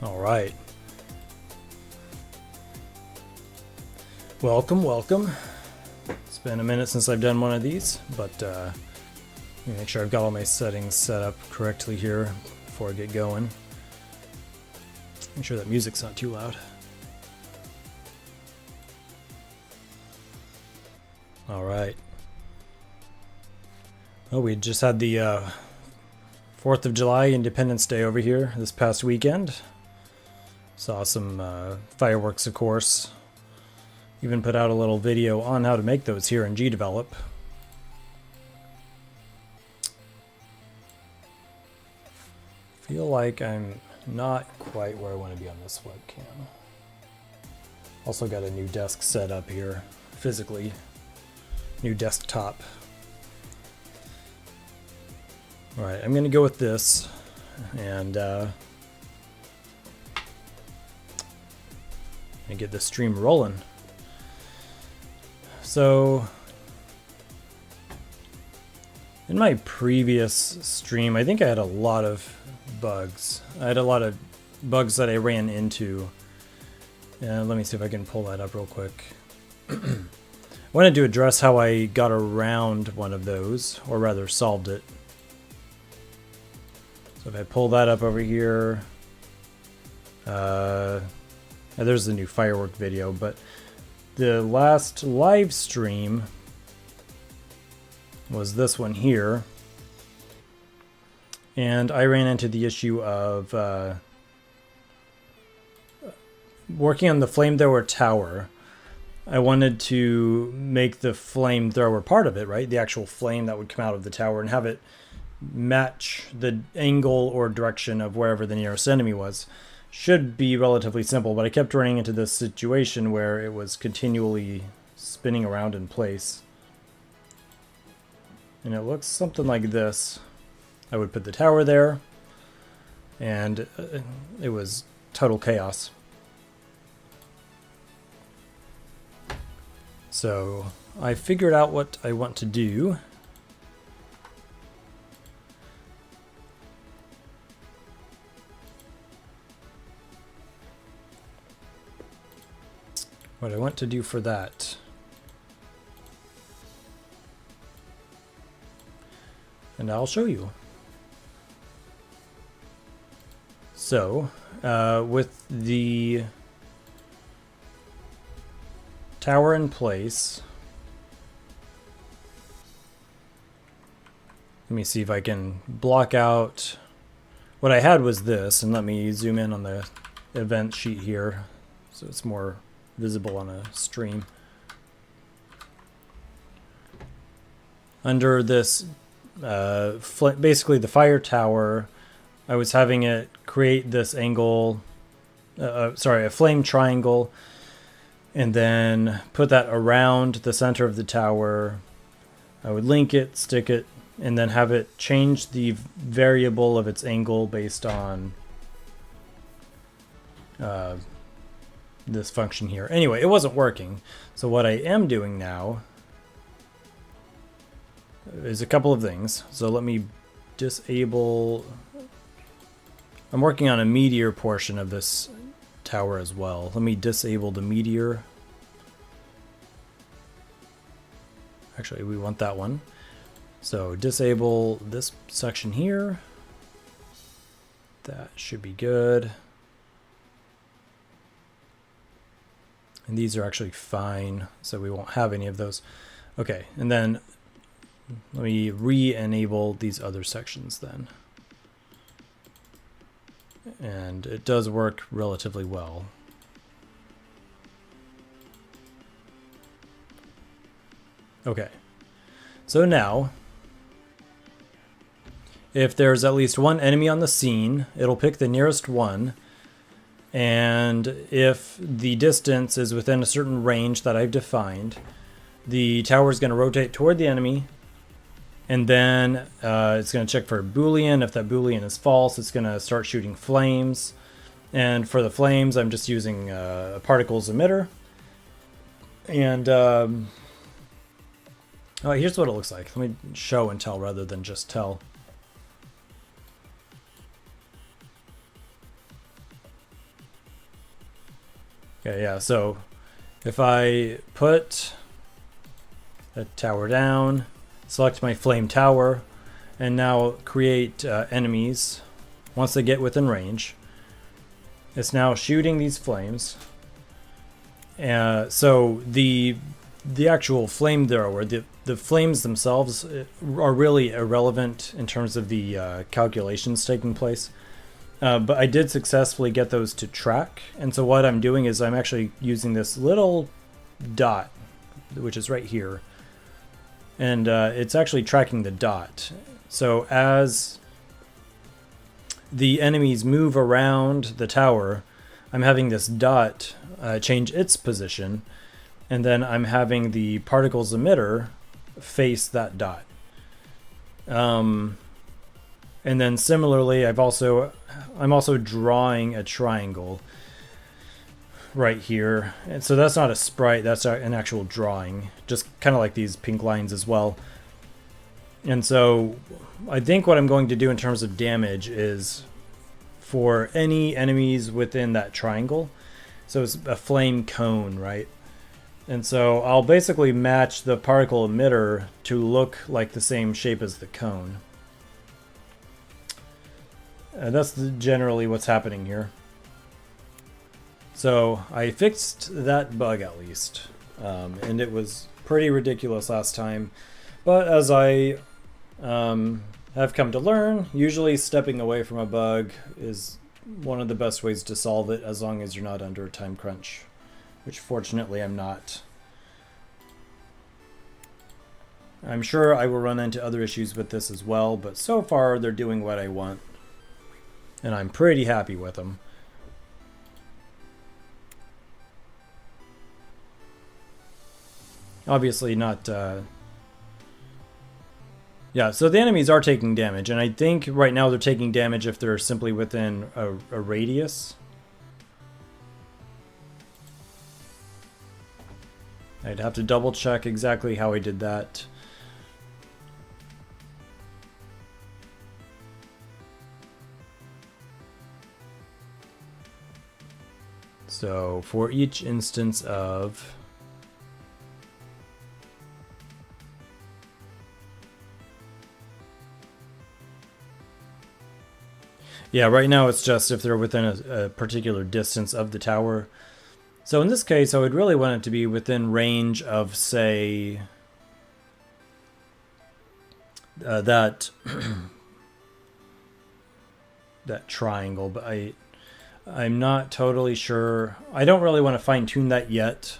All right. Welcome, welcome. It's been a minute since I've done one of these, but let me make sure I've got all my settings set up correctly here before I get going. Make sure that music's not too loud. All right. Well, we just had the 4th of July Independence Day over here this past weekend. Saw some fireworks, of course. Even put out a little video on how to make those here in GDevelop. Feel like I'm not quite where I want to be on this webcam. Also got a new desk set up here, physically. New desktop. Alright, I'm going to go with this, and get this stream rolling. So, in my previous stream, I think I had a lot of bugs. I had a lot of bugs that I ran into. And let me see if I can pull that up real quick. I wanted to address how I got around one of those, or rather solved it. So if I pull that up over here, there's the new firework video, but the last live stream was this one here, and I ran into the issue of working on the flamethrower tower. I wanted to make the flamethrower part of it, right? The actual flame that would come out of the tower, and have it match the angle or direction of wherever the nearest enemy was. Should be relatively simple, but I kept running into this situation where it was continually spinning around in place. And it looks something like this. I would put the tower there, and it was total chaos. So I figured out what I want to do. what I want to do for that. And I'll show you. So, with the tower in place, let me see if I can block out. What I had was this, and let me zoom in on the event sheet here so it's more visible on a stream. Under this, basically the fire tower, I was having it create this angle, a flame triangle, and then put that around the center of the tower. I would link it, stick it, and then have it change the variable of its angle based on this function here. Anyway, it wasn't working. So what I am doing now is a couple of things. So let me disable. I'm working on a meteor portion of this tower as well. Let me disable the meteor. Actually, we want that one. So disable this section here. That should be good. And these are actually fine, so we won't have any of those. Okay, and then let me re-enable these other sections then. And it does work relatively well. Okay, so now, if there's at least one enemy on the scene, it'll pick the nearest one. And if the distance is within a certain range that I've defined, the tower is going to rotate toward the enemy. And then it's going to check for a Boolean. If that Boolean is false, it's going to start shooting flames. And for the flames, I'm just using a particles emitter. And oh, here's what it looks like. Let me show and tell rather than just tell. Okay, yeah, so if I put a tower down, select my flame tower, and now create enemies once they get within range, it's now shooting these flames. So the actual flamethrower, the flames themselves are really irrelevant in terms of the calculations taking place. But I did successfully get those to track. And so what I'm doing is I'm actually using this little dot, which is right here. And it's actually tracking the dot. So as the enemies move around the tower, I'm having this dot change its position. And then I'm having the particles emitter face that dot. And then similarly, I'm also drawing a triangle right here. And so that's not a sprite, that's an actual drawing, just kind of like these pink lines as well. And so I think what I'm going to do in terms of damage is for any enemies within that triangle. So it's a flame cone, right? And so I'll basically match the particle emitter to look like the same shape as the cone. That's generally what's happening here. So I fixed that bug at least, and it was pretty ridiculous last time. But as I have come to learn, usually stepping away from a bug is one of the best ways to solve it, as long as you're not under a time crunch, which fortunately I'm not. I'm sure I will run into other issues with this as well, but so far they're doing what I want. And I'm pretty happy with them. Obviously not... Yeah, so the enemies are taking damage. And I think right now they're taking damage if they're simply within a radius. I'd have to double check exactly how I did that. So for each instance of yeah, right now it's just if they're within a particular distance of the tower. So in this case, I would really want it to be within range of, say, that that triangle, but I'm not totally sure. I don't really want to fine-tune that yet,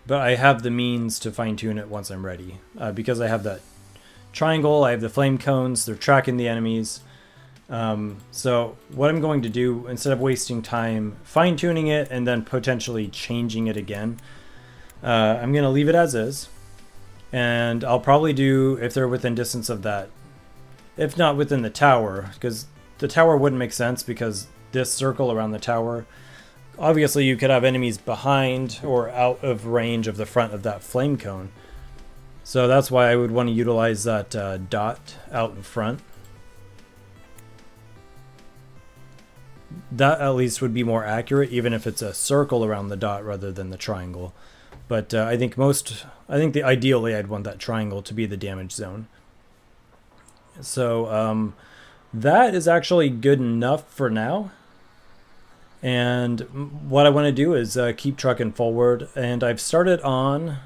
but I have the means to fine-tune it once I'm ready, because I have that triangle, I have the flame cones, they're tracking the enemies. So what I'm going to do, instead of wasting time fine-tuning it and then potentially changing it again, I'm going to leave it as is. And I'll probably do, if they're within distance of that, if not within the tower, because the tower wouldn't make sense because this circle around the tower, obviously you could have enemies behind or out of range of the front of that flame cone. So that's why I would want to utilize that dot out in front. That at least would be more accurate, even if it's a circle around the dot rather than the triangle. But I think ideally I'd want that triangle to be the damage zone. So that is actually good enough for now. And what I want to do is keep trucking forward. And I've started on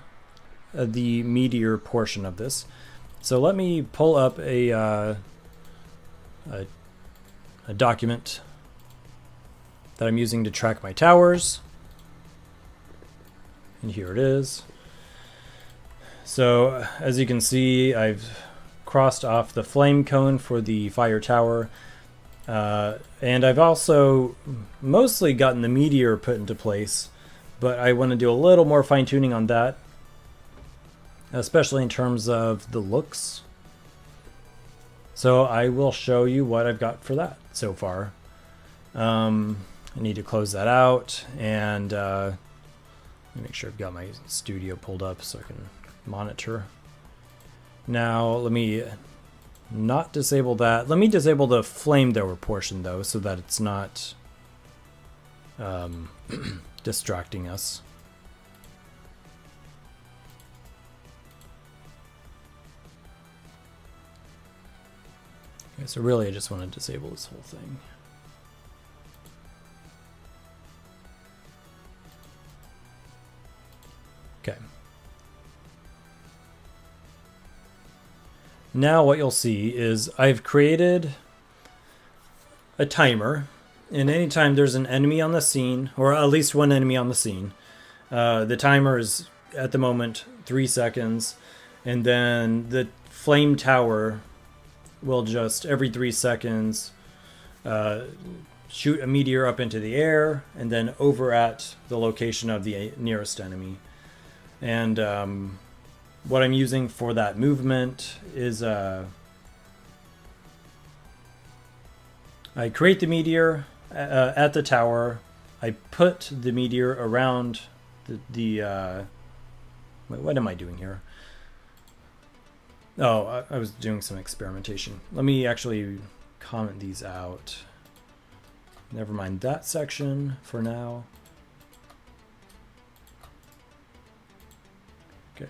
the meteor portion of this. So let me pull up a document that I'm using to track my towers. And here it is. So as you can see, I've crossed off the flame cone for the fire tower. And I've also mostly gotten the meteor put into place, but I want to do a little more fine tuning on that, especially in terms of the looks. So I will show you what I've got for that so far. I need to close that out, and make sure I've got my studio pulled up so I can monitor. Now let me not disable that. Let me disable the flamethrower portion though, so that it's not distracting us. Okay, so really I just want to disable this whole thing. Okay. Now what you'll see is I've created a timer, and anytime there's an enemy on the scene, or at least one enemy on the scene, the timer is at the moment 3 seconds, and then the flame tower will just every 3 seconds shoot a meteor up into the air and then over at the location of the nearest enemy. And what I'm using for that movement is I create the meteor at the tower. I put the meteor around the wait, what am I doing here? Oh, I was doing some experimentation. Let me actually comment these out. Never mind that section for now. Okay.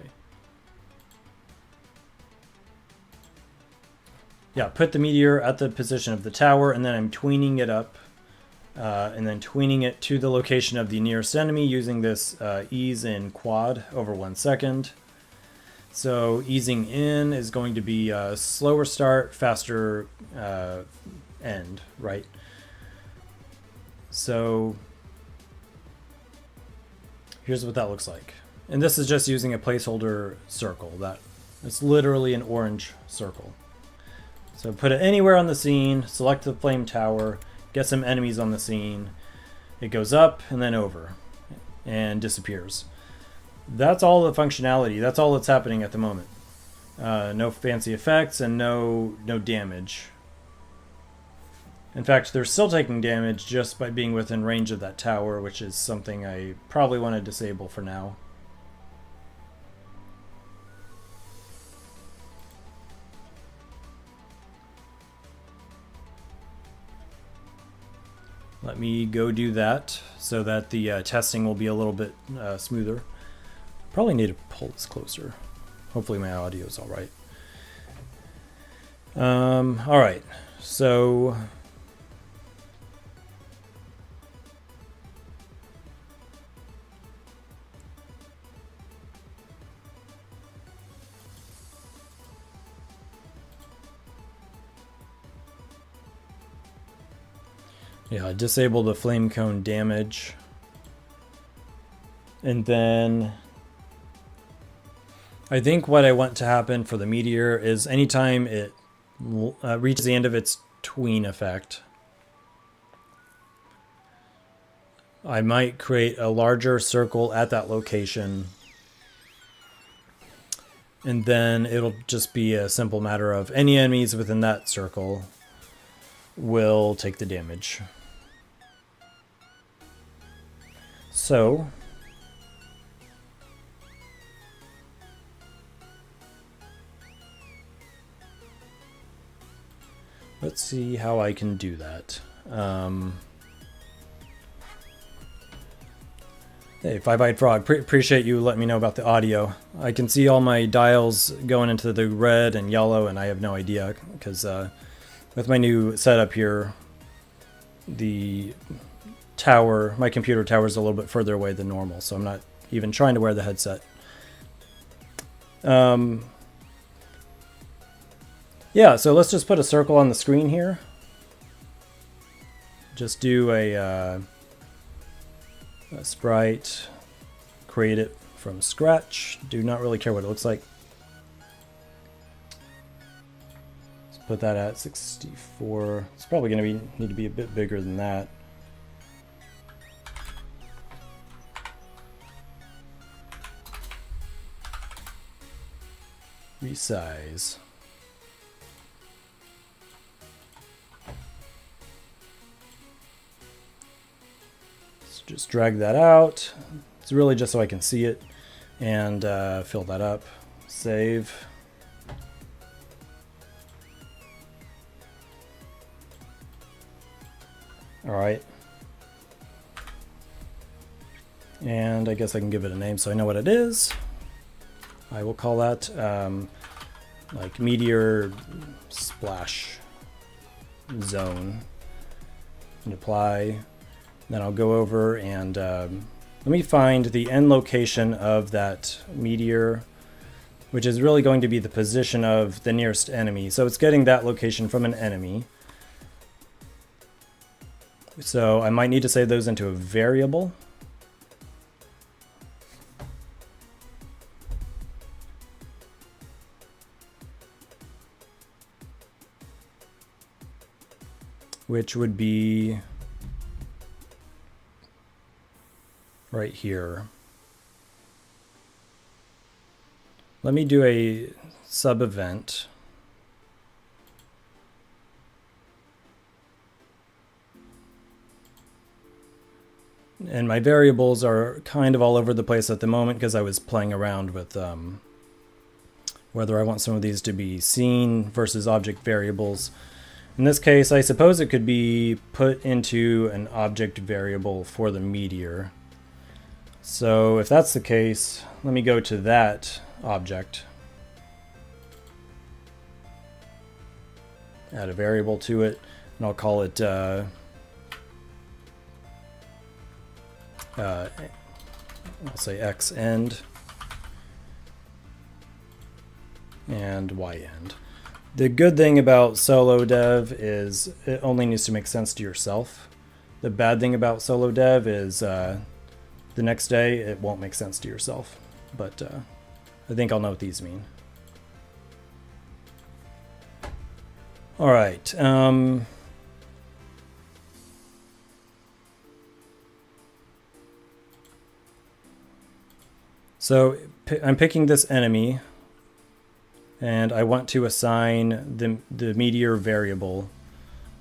Yeah, put the meteor at the position of the tower, and then I'm tweening it up, and then tweening it to the location of the nearest enemy using this ease in quad over 1 second. So easing in is going to be a slower start, faster end, right? So here's what that looks like. And this is just using a placeholder circle. It's literally an orange circle. So put it anywhere on the scene, select the flame tower, get some enemies on the scene. It goes up and then over and disappears. That's all the functionality. That's all that's happening at the moment. No fancy effects and no damage. In fact, they're still taking damage just by being within range of that tower, which is something I probably want to disable for now. Let Let me go do that so that the testing will be a little bit smoother. Probably need to pull this closer. Hopefully my audio is all right. All right, so yeah, disable the flame cone damage. And then I think what I want to happen for the meteor is anytime it reaches the end of its tween effect, I might create a larger circle at that location. And then it'll just be a simple matter of any enemies within that circle will take the damage. So let's see how I can do that. Hey, Five-Eyed Frog, appreciate you letting me know about the audio. I can see all my dials going into the red and yellow, and I have no idea because with my new setup here, the tower, my computer tower is a little bit further away than normal, so I'm not even trying to wear the headset. Yeah, so let's just put a circle on the screen here. Just do a sprite, create it from scratch. Do not really care what it looks like. Let's put that at 64. It's probably going to need to be a bit bigger than that. Resize. Just drag that out. It's really just so I can see it and fill that up. Save. All right. And I guess I can give it a name so I know what it is. I will call that like meteor splash zone and apply. Then I'll go over and let me find the end location of that meteor, which is really going to be the position of the nearest enemy. So it's getting that location from an enemy. So I might need to save those into a variable. Which would be right here. Let me do a sub event. And my variables are kind of all over the place at the moment because I was playing around with whether I want some of these to be scene versus object variables. In this case, I suppose it could be put into an object variable for the meteor. So if that's the case, let me go to that object. Add a variable to it, and I'll call it I'll say x end and y end. The good thing about solo dev is it only needs to make sense to yourself. The bad thing about solo dev is the next day it won't make sense to yourself. But I think I'll know what these mean. All right. So I'm picking this enemy, and I want to assign the meteor variable.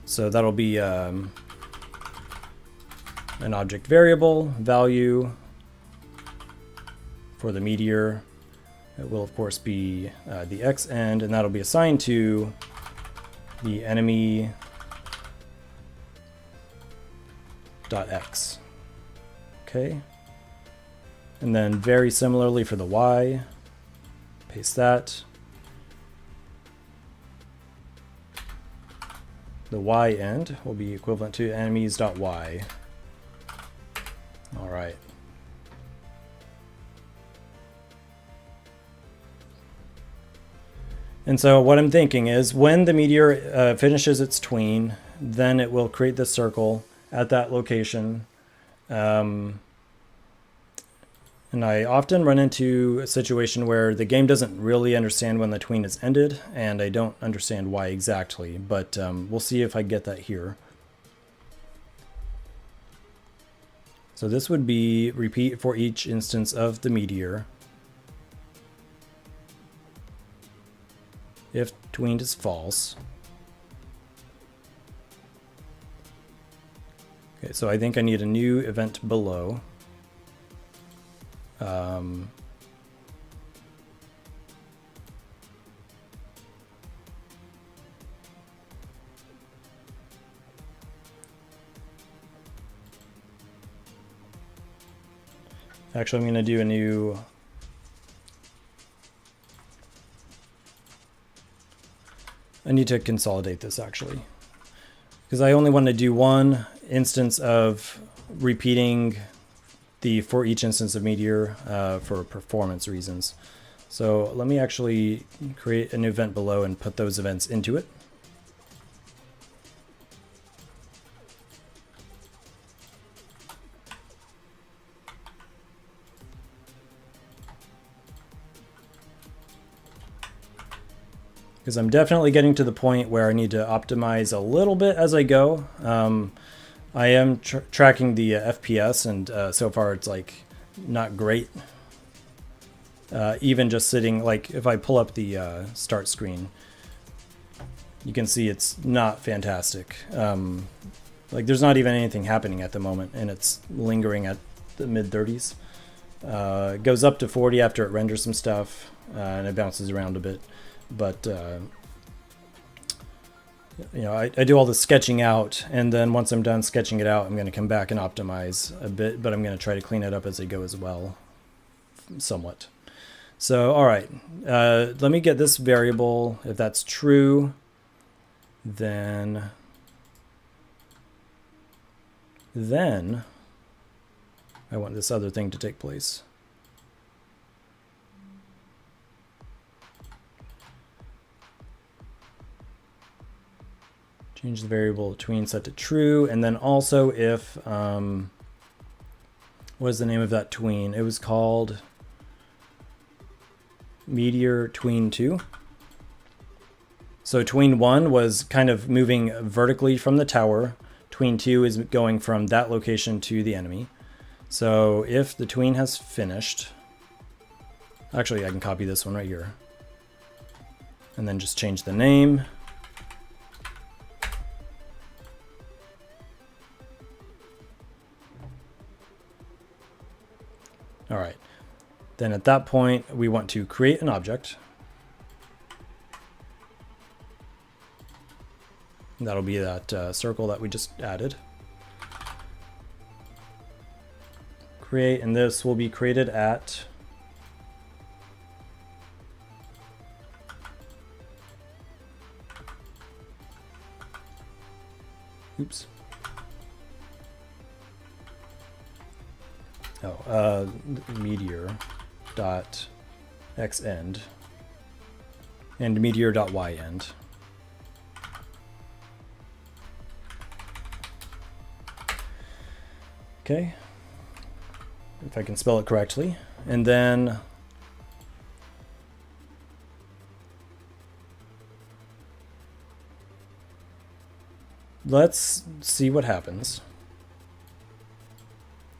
So that'll be an object variable value for the meteor. It will of course be the x end, and that'll be assigned to the enemy dot x. Okay. And then very similarly for the y, paste that. The y end will be equivalent to enemies.y. All right. And so what I'm thinking is when the meteor finishes its tween, then it will create this circle at that location. And I often run into a situation where the game doesn't really understand when the tween is ended, and I don't understand why exactly, but we'll see if I get that here. So this would be repeat for each instance of the meteor. If tweened is false. Okay, so I think I need a new event below. Actually, I'm going to do a new I need to consolidate this actually, because I only want to do one instance of repeating the for each instance of meteor for performance reasons. So let me actually create an event below and put those events into it. Because I'm definitely getting to the point where I need to optimize a little bit as I go. I am tracking the FPS, and so far it's like not great. Even just sitting, like if I pull up the start screen, you can see it's not fantastic. Like there's not even anything happening at the moment, and it's lingering at the mid 30s. It goes up to 40 after it renders some stuff, and it bounces around a bit. But you know, I do all the sketching out, and then once I'm done sketching it out, I'm going to come back and optimize a bit, but I'm going to try to clean it up as I go as well, somewhat. So, all right, let me get this variable. If that's true, then I want this other thing to take place. Change the variable tween set to true, and then also if, what is the name of that tween? It was called Meteor Tween 2. So tween 1 was kind of moving vertically from the tower. Tween 2 is going from that location to the enemy. So if the tween has finished, actually I can copy this one right here, and then just change the name. All right, then at that point, we want to create an object. That'll be that circle that we just added. Create, and this will be created at oops. Meteor dot x end and meteor dot y end. Okay, if I can spell it correctly, and then let's see what happens.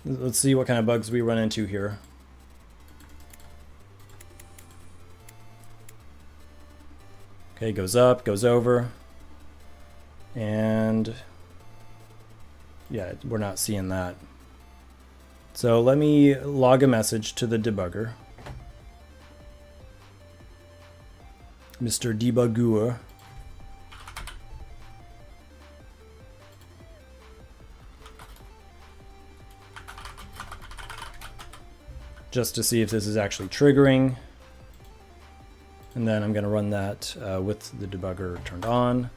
Let's see what kind of bugs we run into here. Okay, goes up, goes over, and yeah, we're not seeing that. So let me log a message to the debugger. Mr. Debugger. just to see if this is actually triggering. And then I'm going to run that with the debugger turned on.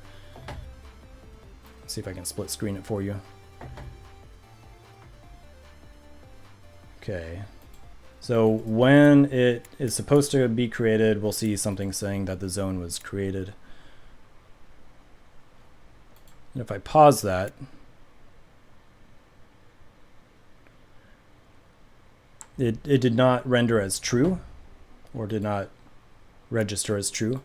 See if I can split screen it for you. Okay. So when it is supposed to be created, we'll see something saying that the zone was created. And if I pause that, it did not render as true, or did not register as true.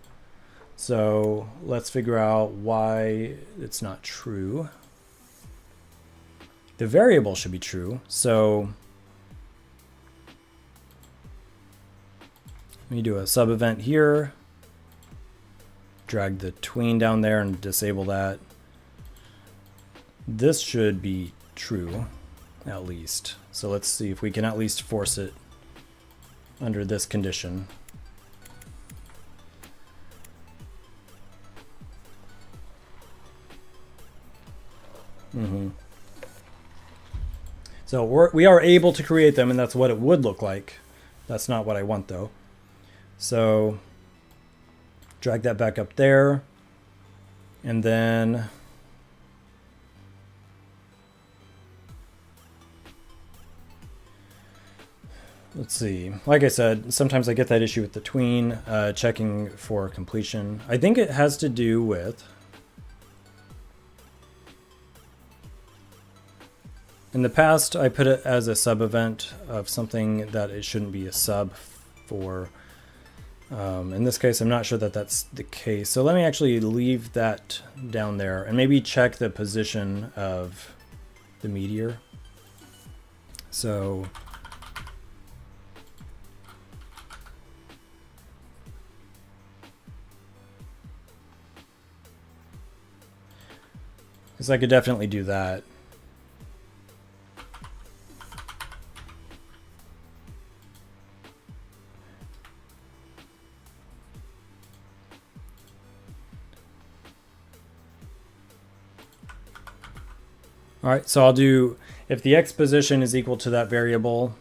So let's figure out why it's not true. The variable should be true. So let me do a sub event here, drag the tween down there and disable that. This should be true, at least. So let's see if we can at least force it under this condition. So we are able to create them, and that's what it would look like. That's not what I want, though. So drag that back up there, and then let's see. Like I said, sometimes I get that issue with the tween, checking for completion. I think it has to do with, in the past, I put it as a sub event of something that it shouldn't be a sub for. In this case, I'm not sure that that's the case. So let me actually leave that down there and maybe check the position of the meteor. So because I could definitely do that. All right, so I'll do, if the X position is equal to that variable,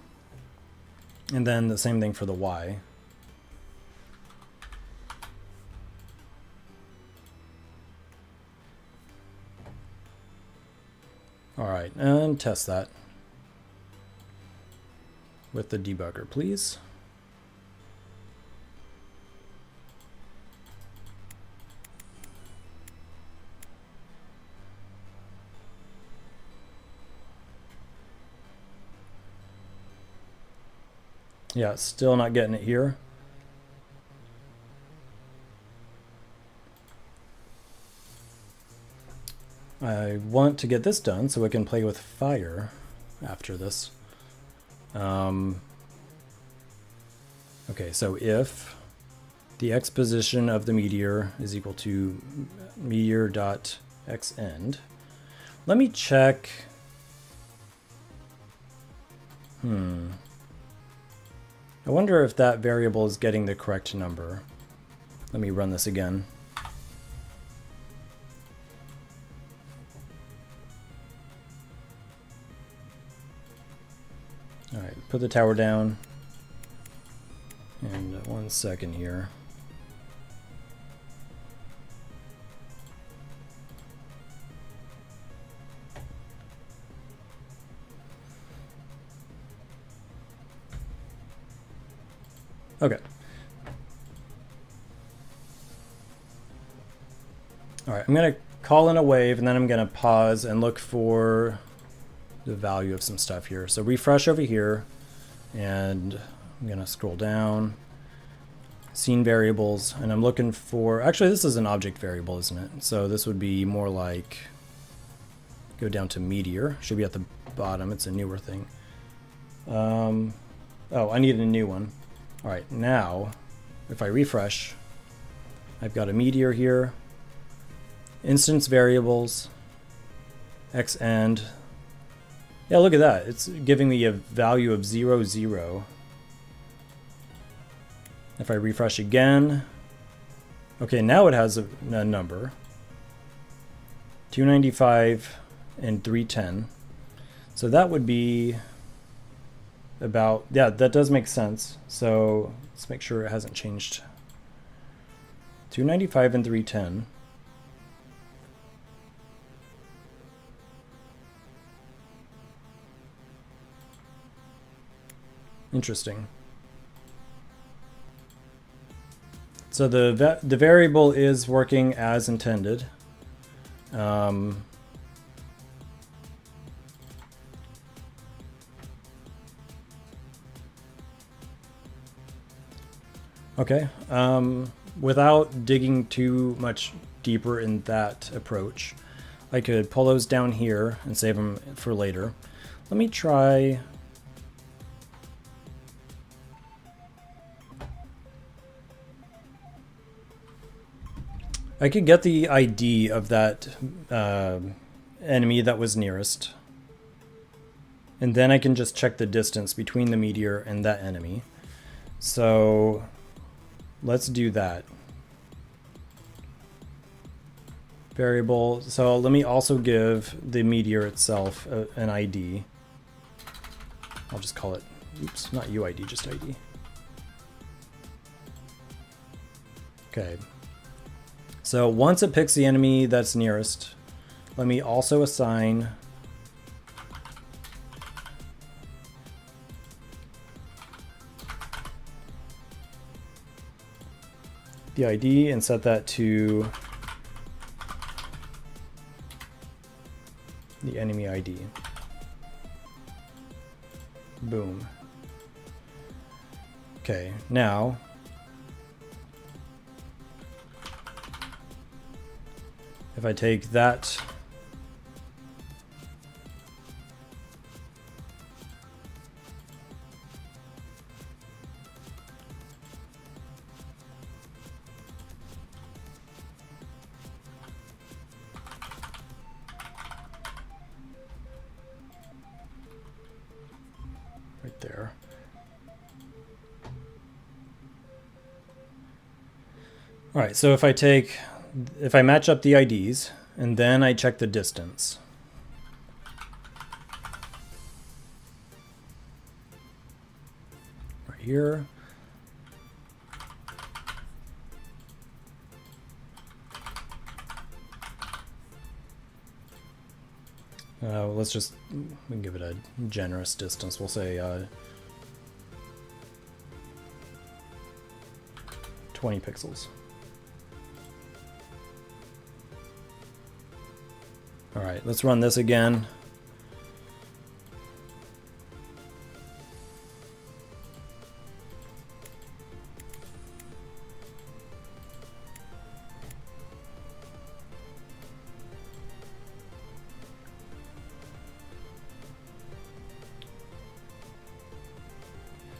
and then the same thing for the Y. All right, and test that with the debugger, please. Yeah, still not getting it here. I want to get this done so we can play with fire after this. Okay, so if the X position of the meteor is equal to meteor.xend, let me check. I wonder if that variable is getting the correct number. Let me run this again. All right, put the tower down. And 1 second here. Okay. All right, I'm going to call in a wave, and then I'm going to pause and look for the value of some stuff here. So refresh over here, and I'm going to scroll down, scene variables, and I'm looking for, actually this is an object variable, isn't it? So this would be more like, go down to meteor, should be at the bottom, it's a newer thing. Oh, I need a new one. All right, now, if I refresh, I've got a meteor here, instance variables, xend. Yeah, look at that. It's giving me a value of 0, 0. If I refresh again, okay, now it has a number, 295 and 310. So that would be about, yeah, that does make sense. So let's make sure it hasn't changed. 295 and 310. Interesting. So the variable is working as intended. Okay. Without digging too much deeper in that approach, I could pull those down here and save them for later. Let me try. I could get the ID of that enemy that was nearest. And then I can just check the distance between the meteor and that enemy. So let's do that. Variable. So let me also give the meteor itself an ID. I'll just call it, oops, not UID, just ID. Okay. So once it picks the enemy that's nearest, let me also assign the ID and set that to the enemy ID. Boom. Okay, now if I take that right there. All right, so if I match up the IDs and then I check the distance. Right here. Let's just, we can give it a generous distance. We'll say 20 pixels. All right, let's run this again.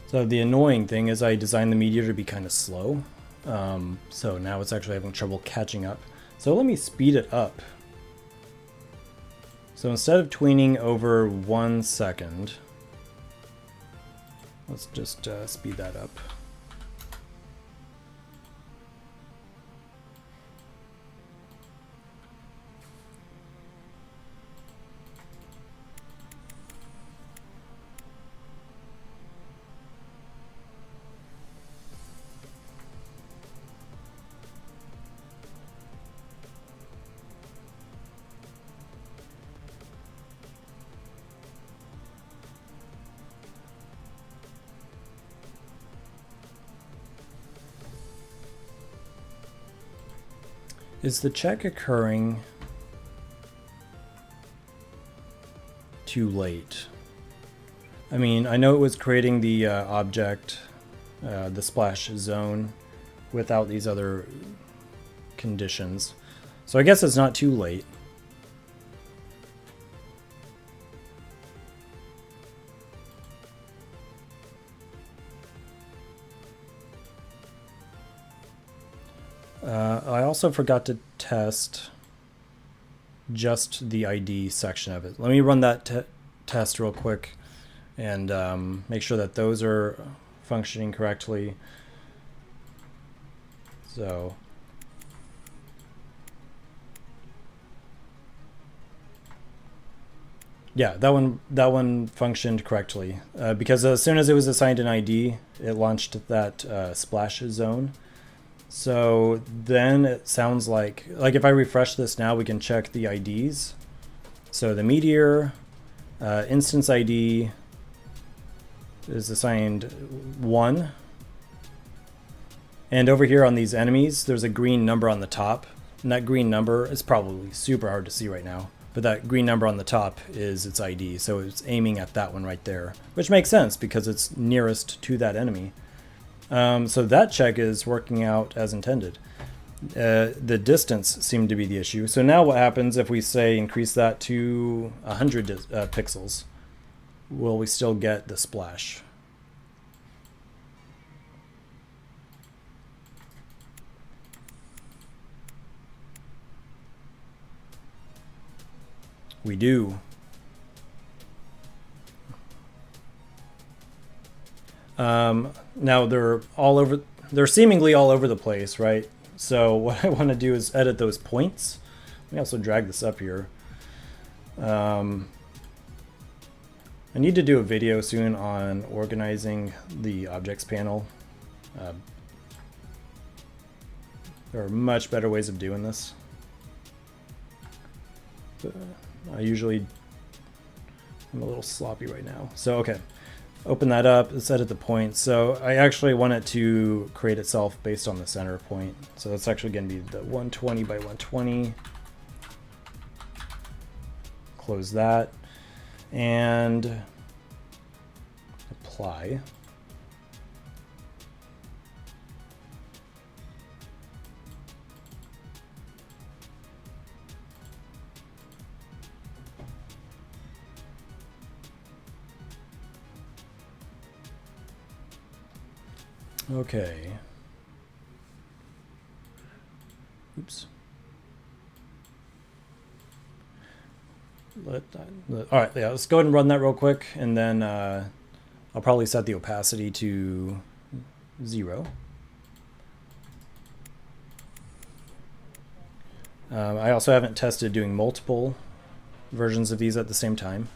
So the annoying thing is I designed the meteor to be kind of slow. So now it's actually having trouble catching up. So let me speed it up. So instead of tweening over 1 second, let's just speed that up. Is the check occurring too late? I mean, I know it was creating the object, the splash zone, without these other conditions. So I guess it's not too late. I also forgot to test just the ID section of it. Let me run that test real quick and make sure that those are functioning correctly. So Yeah, that one functioned correctly because as soon as it was assigned an ID, it launched that splash zone. So then it sounds like if I refresh this now, we can check the IDs. So the meteor instance ID is assigned 1. And over here on these enemies, there's a green number on the top. And that green number is probably super hard to see right now. But that green number on the top is its ID. So it's aiming at that one right there, which makes sense because it's nearest to that enemy. So that check is working out as intended. The distance seemed to be the issue. So now what happens if we say increase that to 100 pixels? Will we still get the splash? We do. Now they're seemingly all over the place, right? So what I want to do is edit those points. Let me also drag this up here. I need to do a video soon on organizing the objects panel. There are much better ways of doing this. I'm a little sloppy right now. So, okay. Open that up, let's edit the point. So I actually want it to create itself based on the center point. So that's actually going to be the 120 by 120. Close that and apply. Okay. Oops. All right, yeah, let's go ahead and run that real quick, and then I'll probably set the opacity to 0. I also haven't tested doing multiple versions of these at the same time.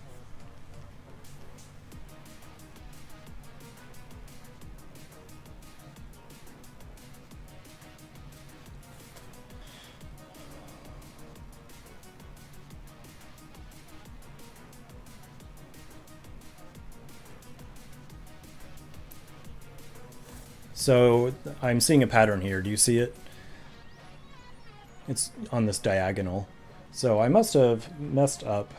So I'm seeing a pattern here. Do you see it? It's on this diagonal. So I must have messed up.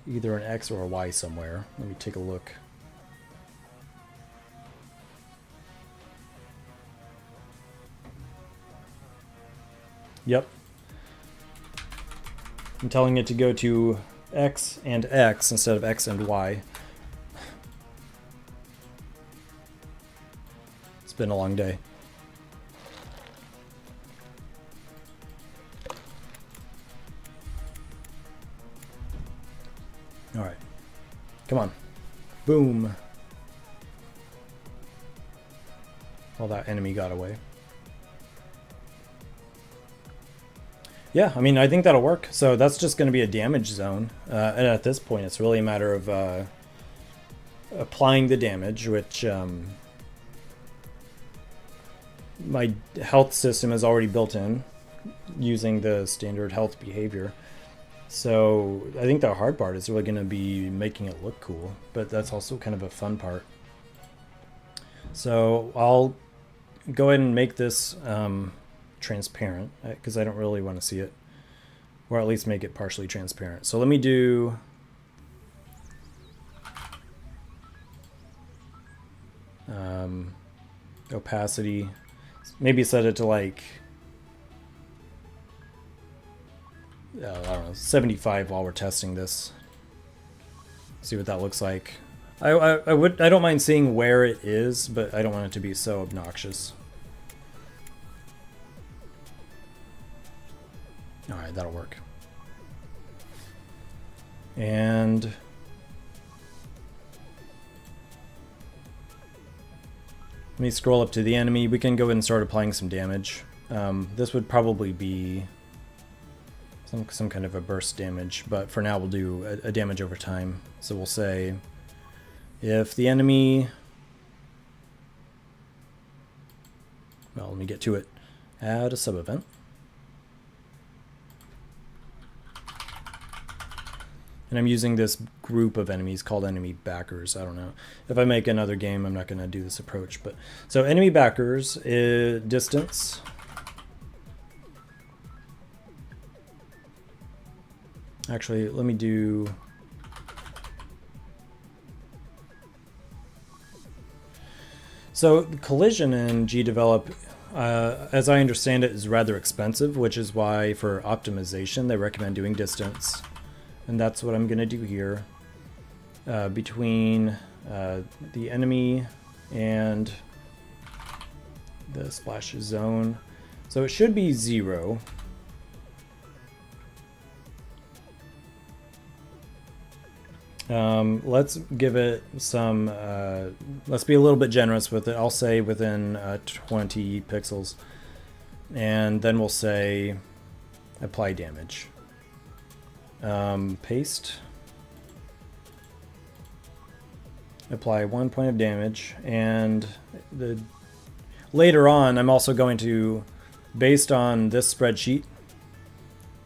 Either an X or a Y somewhere. Let me take a look. Yep. I'm telling it to go to X and X instead of X and Y. It's been a long day. All right. Come on. Boom. All that enemy got away. Yeah, I mean, I think that'll work. So that's just going to be a damage zone. And at this point, it's really a matter of applying the damage, which my health system is already built in using the standard health behavior. So I think the hard part is really going to be making it look cool, but that's also kind of a fun part. So I'll go ahead and make this transparent because I don't really want to see it, or at least make it partially transparent. So let me do opacity, maybe set it to like I don't know, 75 while we're testing this. See what that looks like. I don't mind seeing where it is, but I don't want it to be so obnoxious. All right, that'll work. And let me scroll up to the enemy. We can go ahead and start applying some damage. This would probably be some kind of a burst damage, but for now we'll do a damage over time. So we'll say if the enemy, well, let me get to it. Add a sub event. And I'm using this group of enemies called enemy backers. I don't know. If I make another game, I'm not going to do this approach. But so enemy backers is distance. Actually, let me do... So collision in GDevelop, as I understand it, is rather expensive, which is why for optimization they recommend doing distance. And that's what I'm going to do here. Between the enemy and the splash zone. So it should be 0. Let's give it some, let's be a little bit generous with it. I'll say within 20 pixels. And then we'll say apply damage. Paste. Apply 1 point of damage. And later on, I'm also going to, based on this spreadsheet,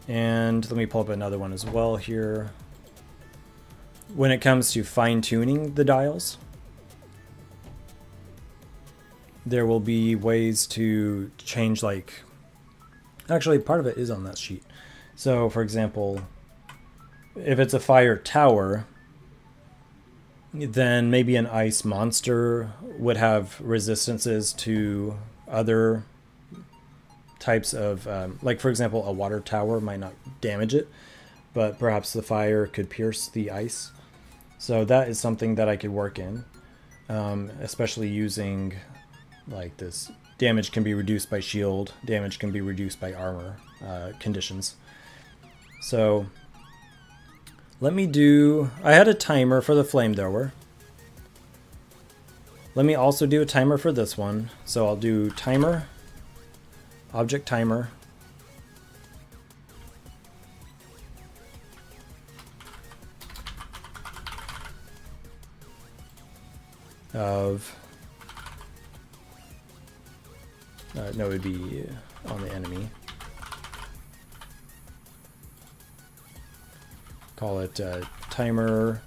and let me pull up another one as well here. When it comes to fine-tuning the dials, there will be ways to change, like, actually part of it is on that sheet. So for example, if it's a fire tower, then maybe an ice monster would have resistances to other types of, like for example, a water tower might not damage it, but perhaps the fire could pierce the ice. So that is something that I could work in, especially using like this. Damage can be reduced by shield, damage can be reduced by armor conditions. So let me do, I had a timer for the flamethrower. Let me also do a timer for this one. So I'll do timer, object timer, of, no, it would be on the enemy. Call it timer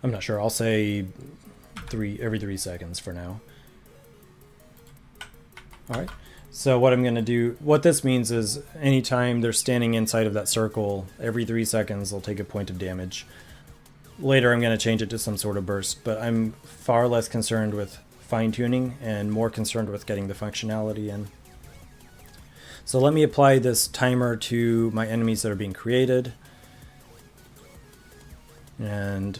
I'm not sure. I'll say every 3 seconds for now. All right. So what I'm going to do, what this means is anytime they're standing inside of that circle, every 3 seconds they'll take a point of damage. Later I'm going to change it to some sort of burst, but I'm far less concerned with fine-tuning and more concerned with getting the functionality in. So let me apply this timer to my enemies that are being created. And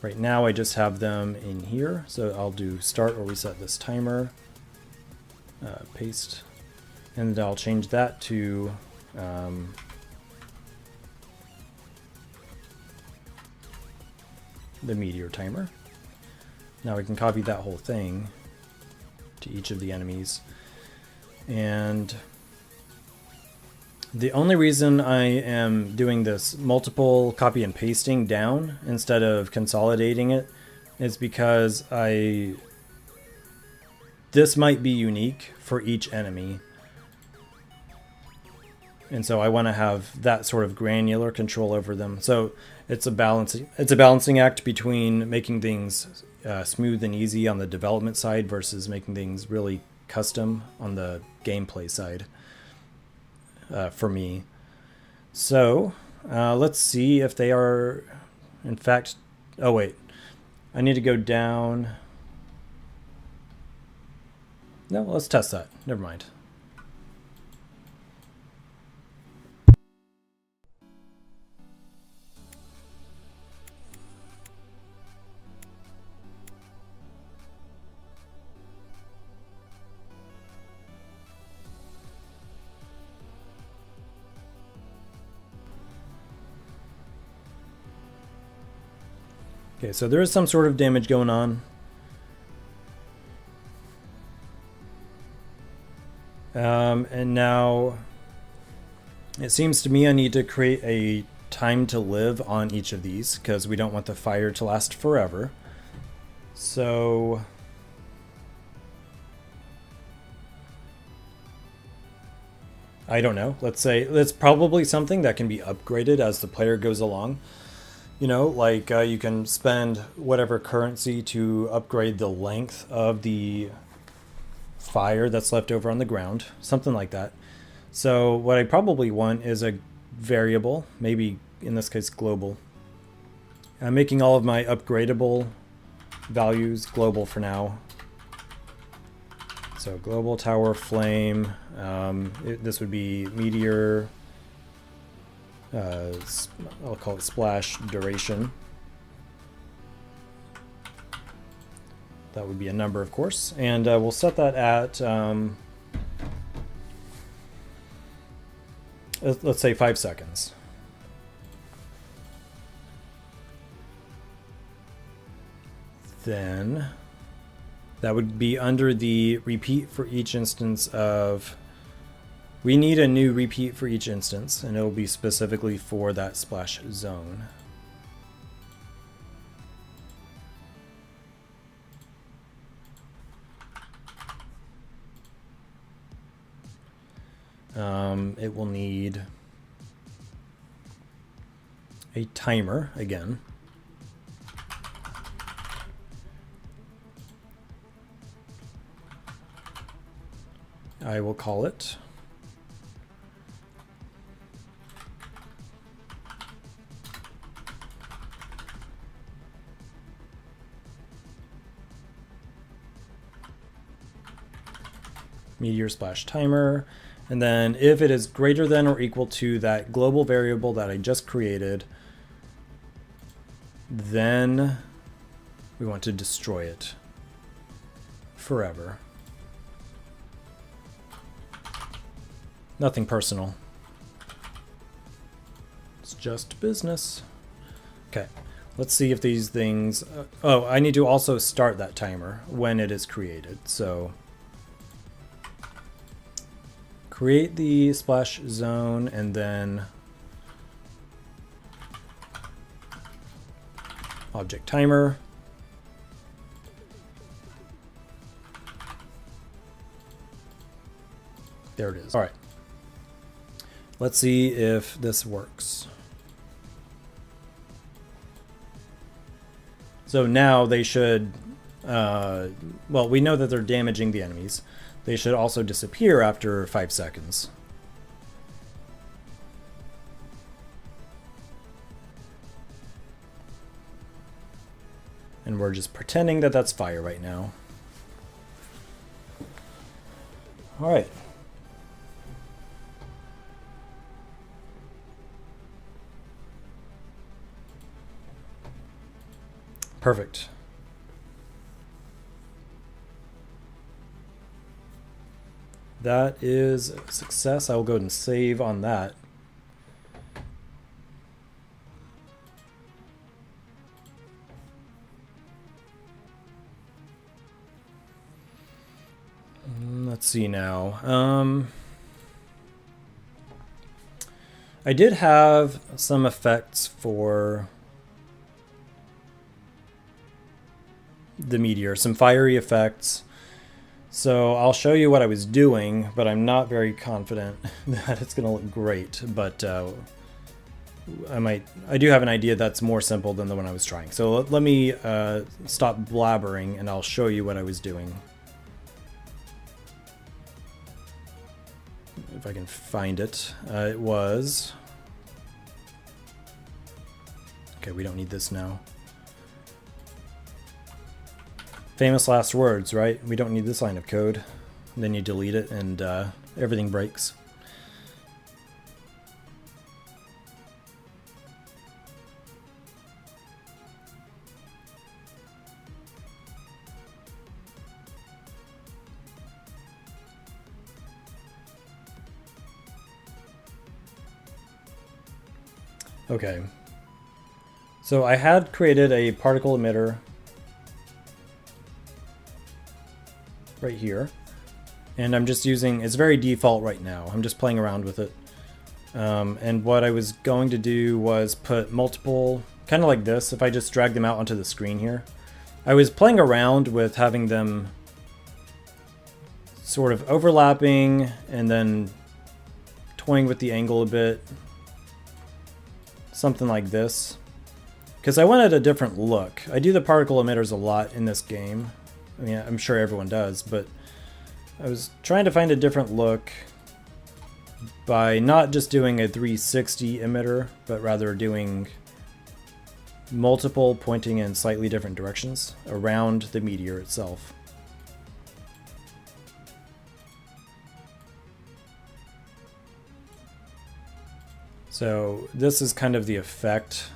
right now I just have them in here. So I'll do start or reset this timer. Paste, and I'll change that to the meteor timer. Now we can copy that whole thing to each of the enemies, and the only reason I am doing this multiple copy and pasting down instead of consolidating it is because this might be unique for each enemy. And so I want to have that sort of granular control over them. So it's a balancing act between making things smooth and easy on the development side versus making things really custom on the gameplay side for me. So let's see if they are in fact, oh wait, I need to go down. No, let's test that. Never mind. Okay, so there is some sort of damage going on. And now it seems to me I need to create a time to live on each of these because we don't want the fire to last forever. So I don't know. Let's say that's probably something that can be upgraded as the player goes along. You know, like you can spend whatever currency to upgrade the length of the fire that's left over on the ground, something like that. So what I probably want is a variable, maybe in this case global. I'm making all of my upgradable values global for now. So global tower flame, this would be meteor, I'll call it splash duration. That would be a number, of course, and we'll set that at, let's say 5 seconds. Then that would be under the repeat for each instance of, we need a new repeat for each instance, and it will be specifically for that splash zone. It will need a timer again. I will call it meteor splash timer. And then if it is greater than or equal to that global variable that I just created, then we want to destroy it forever. Nothing personal. It's just business. Okay, let's see if these things... oh, I need to also start that timer when it is created. So create the splash zone and then object timer. There it is. All right. Let's see if this works. So now they should, well, we know that they're damaging the enemies. They should also disappear after 5 seconds. And we're just pretending that that's fire right now. All right. Perfect. That is a success. I will go ahead and save on that. Let's see now. I did have some effects for the meteor, some fiery effects. So I'll show you what I was doing, but I'm not very confident that it's going to look great. But I do have an idea that's more simple than the one I was trying. So let me stop blabbering and I'll show you what I was doing. If I can find it. It was... okay, we don't need this now. Famous last words, right? We don't need this line of code. And then you delete it and everything breaks. Okay. So I had created a particle emitter right here, and I'm just using, it's very default right now. I'm just playing around with it. And what I was going to do was put multiple, kind of like this, if I just drag them out onto the screen here. I was playing around with having them sort of overlapping and then toying with the angle a bit. Something like this. Because I wanted a different look. I do the particle emitters a lot in this game. I mean, I'm sure everyone does, but I was trying to find a different look by not just doing a 360 emitter, but rather doing multiple pointing in slightly different directions around the meteor itself. So this is kind of the effect.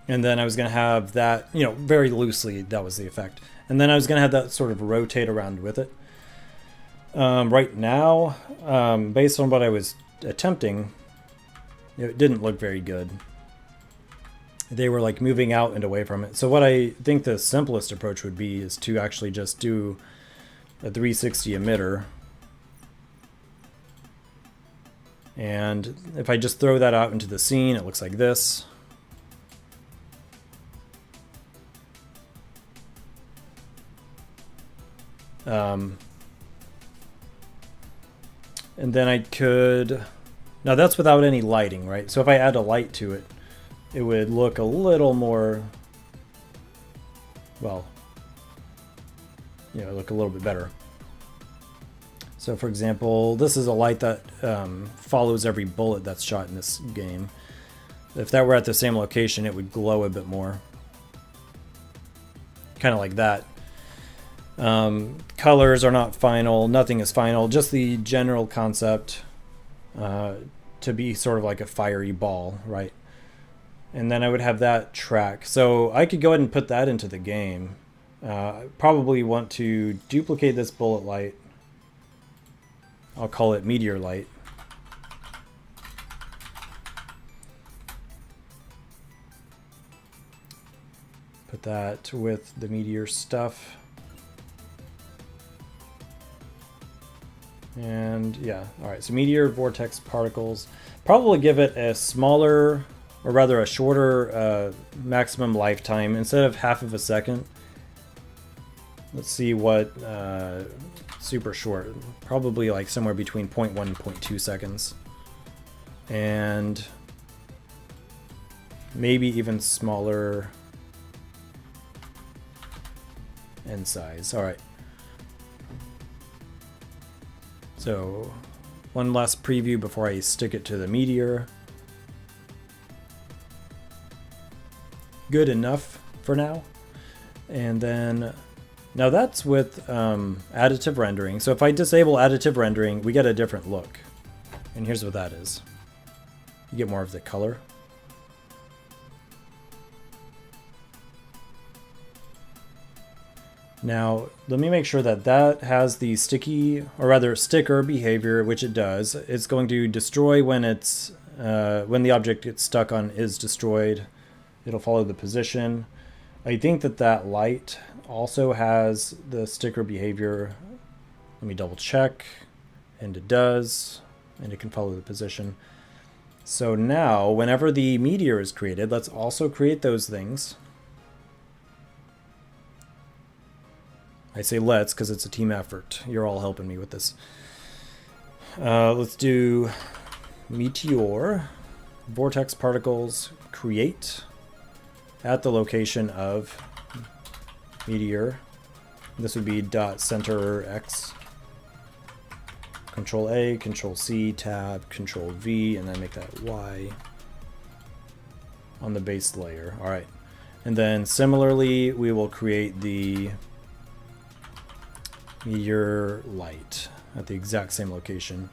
And then I was going to have that, you know, very loosely, that was the effect. And then I was going to have that sort of rotate around with it. Right now, based on what I was attempting, it didn't look very good. They were like moving out and away from it. So what I think the simplest approach would be is to actually just do a 360 emitter. And if I just throw that out into the scene, it looks like this. And then I could, now that's without any lighting, right? So if I add a light to it, it would look a little more, well, you know, look a little bit better. So for example, this is a light that follows every bullet that's shot in this game. If that were at the same location, it would glow a bit more. Kind of like that. Colors are not final, nothing is final, just the general concept to be sort of like a fiery ball, right? And then I would have that track. So I could go ahead and put that into the game. Probably want to duplicate this bullet light. I'll call it meteor light. Put that with the meteor stuff. And yeah, all right, so meteor vortex particles. Probably give it a smaller, or rather a shorter maximum lifetime instead of half of a second. Let's see what super short, probably like somewhere between 0.1 and 0.2 seconds. And maybe even smaller in size. All right. So one last preview before I stick it to the meteor. Good enough for now. And then now that's with additive rendering. So if I disable additive rendering, we get a different look. And here's what that is. You get more of the color. Now, let me make sure that that has the sticky, or rather sticker behavior, which it does. It's going to destroy when it's when the object gets stuck on is destroyed. It'll follow the position. I think that that light also has the sticker behavior. Let me double check, and it does, and it can follow the position. So now, whenever the meteor is created, let's also create those things. I say let's because it's a team effort. You're all helping me with this. Let's do meteor, vortex particles, create at the location of meteor. This would be dot center X. Control A, Control C, Tab, Control V, and then make that Y on the base layer. All right. And then similarly, we will create the meteor light at the exact same location.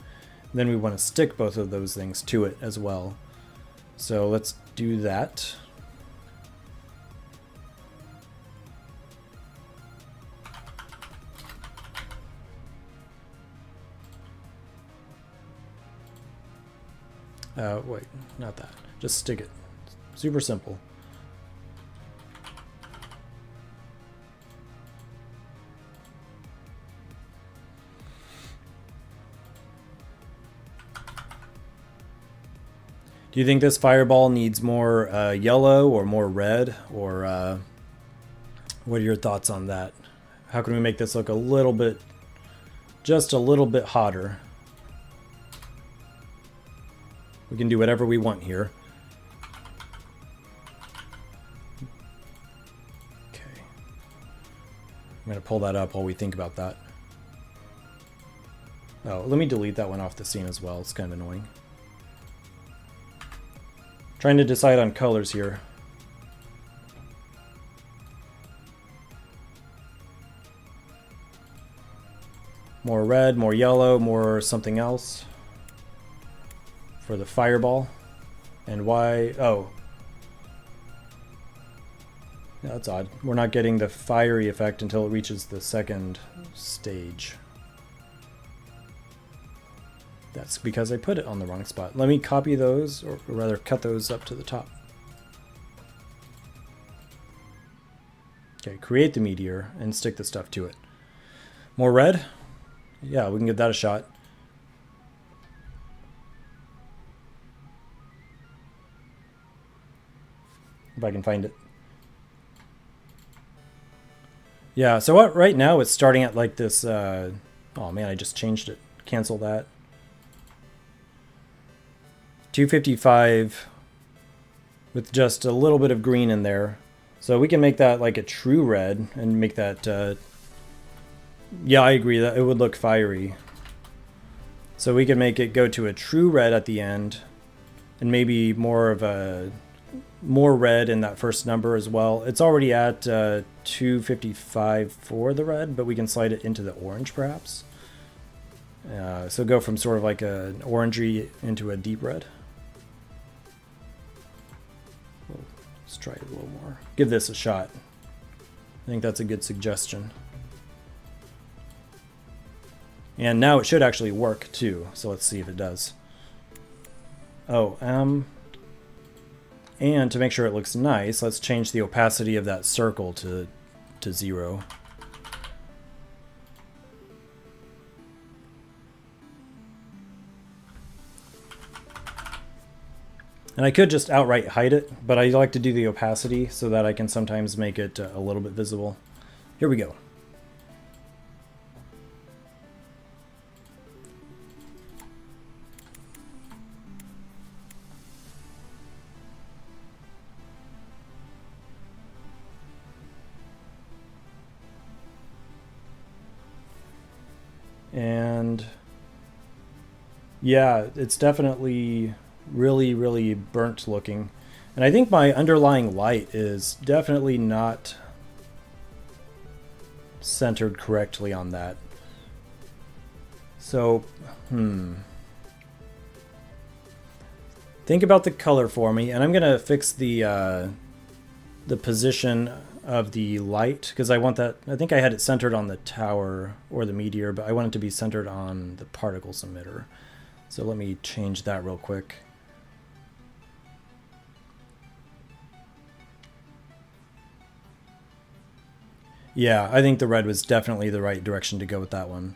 Then we want to stick both of those things to it as well. So let's do that. Wait, not that. Just stick it. Super simple. Do you think this fireball needs more yellow or more red? Or what are your thoughts on that? How can we make this look a little bit, just a little bit hotter? We can do whatever we want here. Okay. I'm going to pull that up while we think about that. Oh, let me delete that one off the scene as well. It's kind of annoying. Trying to decide on colors here. More red, more yellow, more something else for the fireball. And why? Oh. Yeah, that's odd. We're not getting the fiery effect until it reaches the second stage. That's because I put it on the wrong spot. Let me copy those, or rather cut those up to the top. Okay, create the meteor and stick the stuff to it. More red? Yeah, we can give that a shot. If I can find it. Yeah, so what right now it's starting at like this, oh man, I just changed it. Cancel that. 255 with just a little bit of green in there. So we can make that like a true red and make that, yeah, I agree that it would look fiery. So we can make it go to a true red at the end and maybe more of a, more red in that first number as well. It's already at 255 for the red, but we can slide it into the orange perhaps. So go from sort of like an orangey into a deep red. Let's try it a little more. Give this a shot. I think that's a good suggestion. And now it should actually work too. So let's see if it does. Oh, and to make sure it looks nice, let's change the opacity of that circle to 0. And I could just outright hide it, but I like to do the opacity so that I can sometimes make it a little bit visible. Here we go. And yeah, it's definitely really, really burnt looking. And I think my underlying light is definitely not centered correctly on that. So, think about the color for me, and I'm gonna fix the position of the light because I want that. I think I had it centered on the tower or the meteor, but I want it to be centered on the particles emitter. So let me change that real quick. Yeah, I think the red was definitely the right direction to go with that one.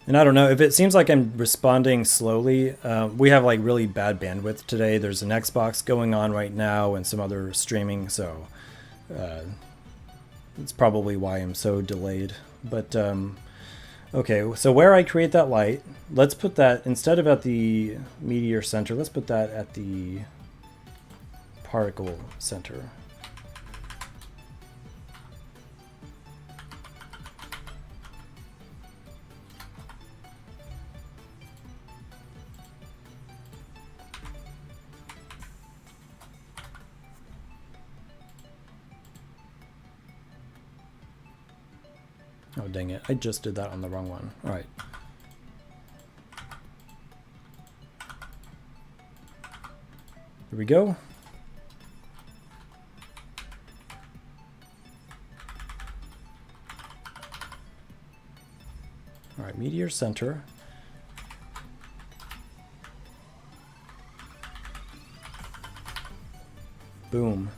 And I don't know, if it seems like I'm responding slowly, we have like really bad bandwidth today. There's an Xbox going on right now and some other streaming, so it's probably why I'm so delayed. But okay, so where I create that light, let's put that, instead of at the meteor center, let's put that at the particle center. Oh, dang it. I just did that on the wrong one. All right. Here we go. meteor center. Boom.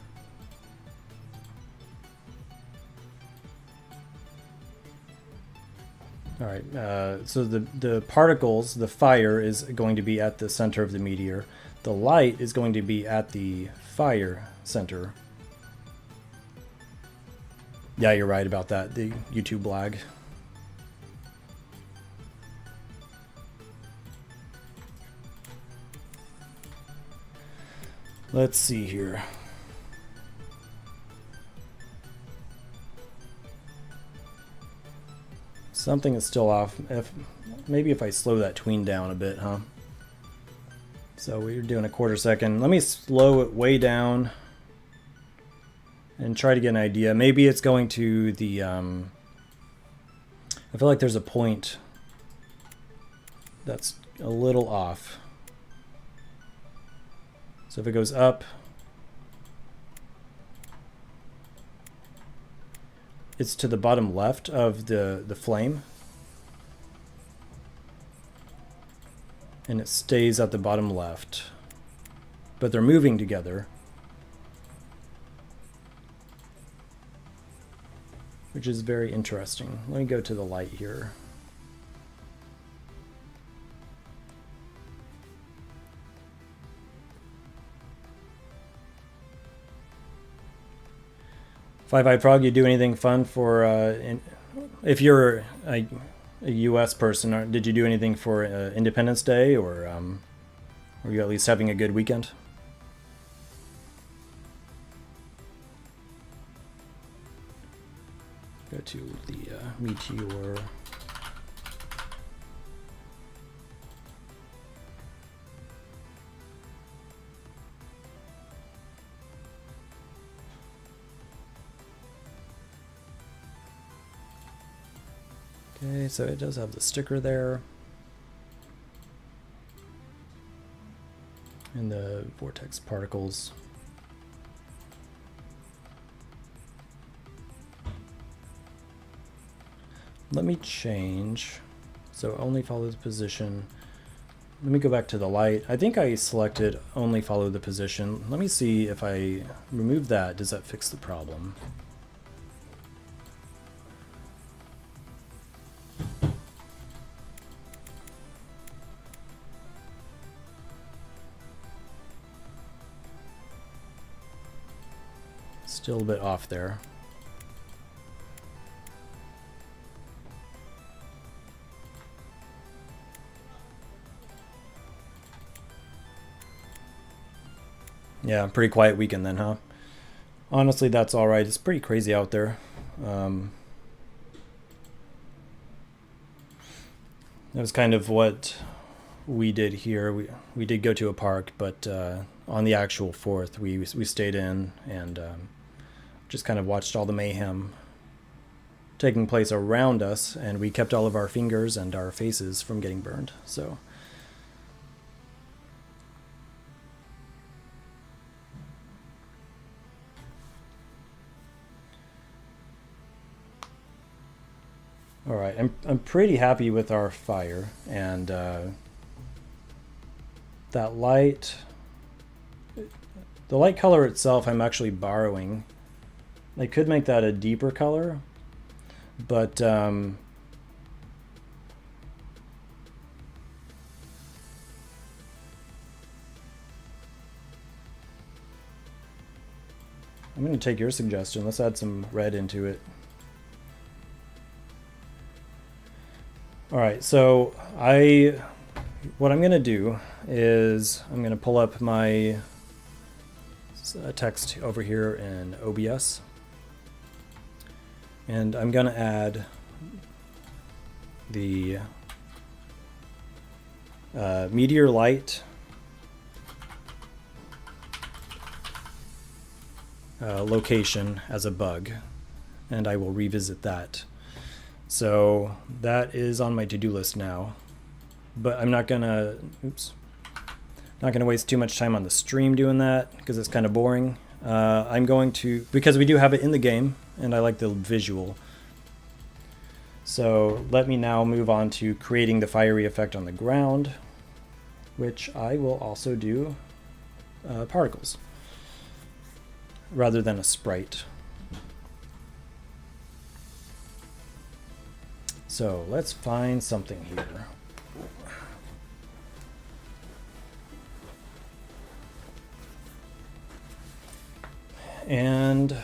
All right, so the particles, the fire is going to be at the center of the meteor. The light is going to be at the fire center. Yeah, you're right about that, the YouTube lag. Let's see here. Something is still off. Maybe if I slow that tween down a bit, huh? So we're doing a 1/4 second. Let me slow it way down and try to get an idea. Maybe it's going to the... I feel like there's a point that's a little off. So if it goes up, it's to the bottom left of the flame. And it stays at the bottom left. But they're moving together. Which is very interesting. Let me go to the light here. Five-Eyed Frog, you do anything fun for, if you're a U.S. person, did you do anything for Independence Day, or were you at least having a good weekend? Go to the meteor. Okay, so it does have the sticker there. And the vortex particles. Let me change. So only follow the position. Let me go back to the light. I think I selected only follow the position. Let me see if I remove that, does that fix the problem? Still a bit off there. Yeah, pretty quiet weekend then, huh? Honestly, that's all right. It's pretty crazy out there. That was kind of what we did here. We did go to a park, but on the actual 4th, we stayed in and just kind of watched all the mayhem taking place around us, and we kept all of our fingers and our faces from getting burned. So. All right, I'm pretty happy with our fire, and that light, the light color itself I'm actually borrowing. I could make that a deeper color, but I'm going to take your suggestion. Let's add some red into it. All right, so what I'm going to do is I'm going to pull up my text over here in OBS. And I'm going to add the meteor light location as a bug, and I will revisit that. So that is on my to-do list now, but I'm not gonna, not gonna waste too much time on the stream doing that because it's kind of boring. I'm going to, because we do have it in the game and I like the visual. So let me now move on to creating the fiery effect on the ground, which I will also do particles rather than a sprite. So let's find something here. And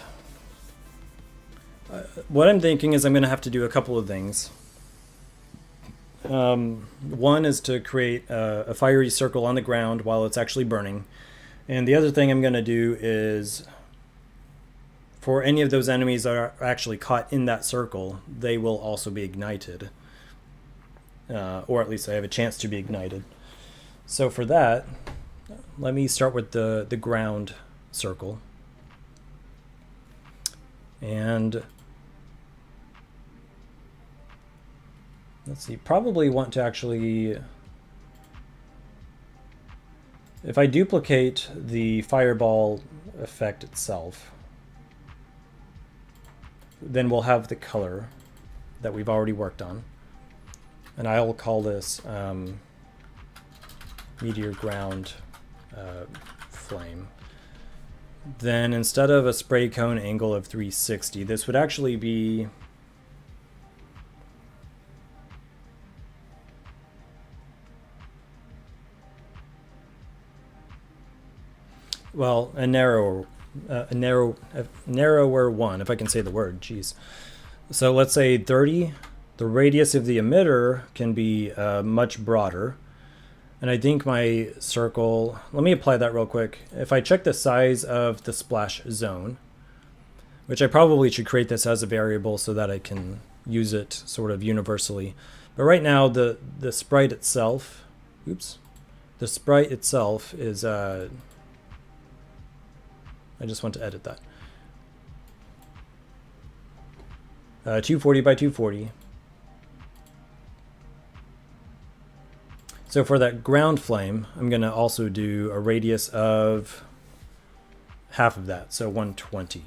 what I'm thinking is I'm going to have to do a couple of things. One is to create a fiery circle on the ground while it's actually burning. And the other thing I'm going to do is, for any of those enemies that are actually caught in that circle, they will also be ignited. Or at least they have a chance to be ignited. So for that, let me start with the ground circle. And let's see, probably want to actually, if I duplicate the fireball effect itself, then we'll have the color that we've already worked on. And I will call this meteor ground flame. Then instead of a spray cone angle of 360, this would actually be well, a narrower one, if I can say the word. Jeez. So let's say 30. The radius of the emitter can be much broader. And I think my circle, let me apply that real quick. If I check the size of the splash zone, which I probably should create this as a variable so that I can use it sort of universally. But right now the sprite itself, the sprite itself is, I just want to edit that. 240 by 240. So for that ground flame, I'm going to also do a radius of half of that, so 120.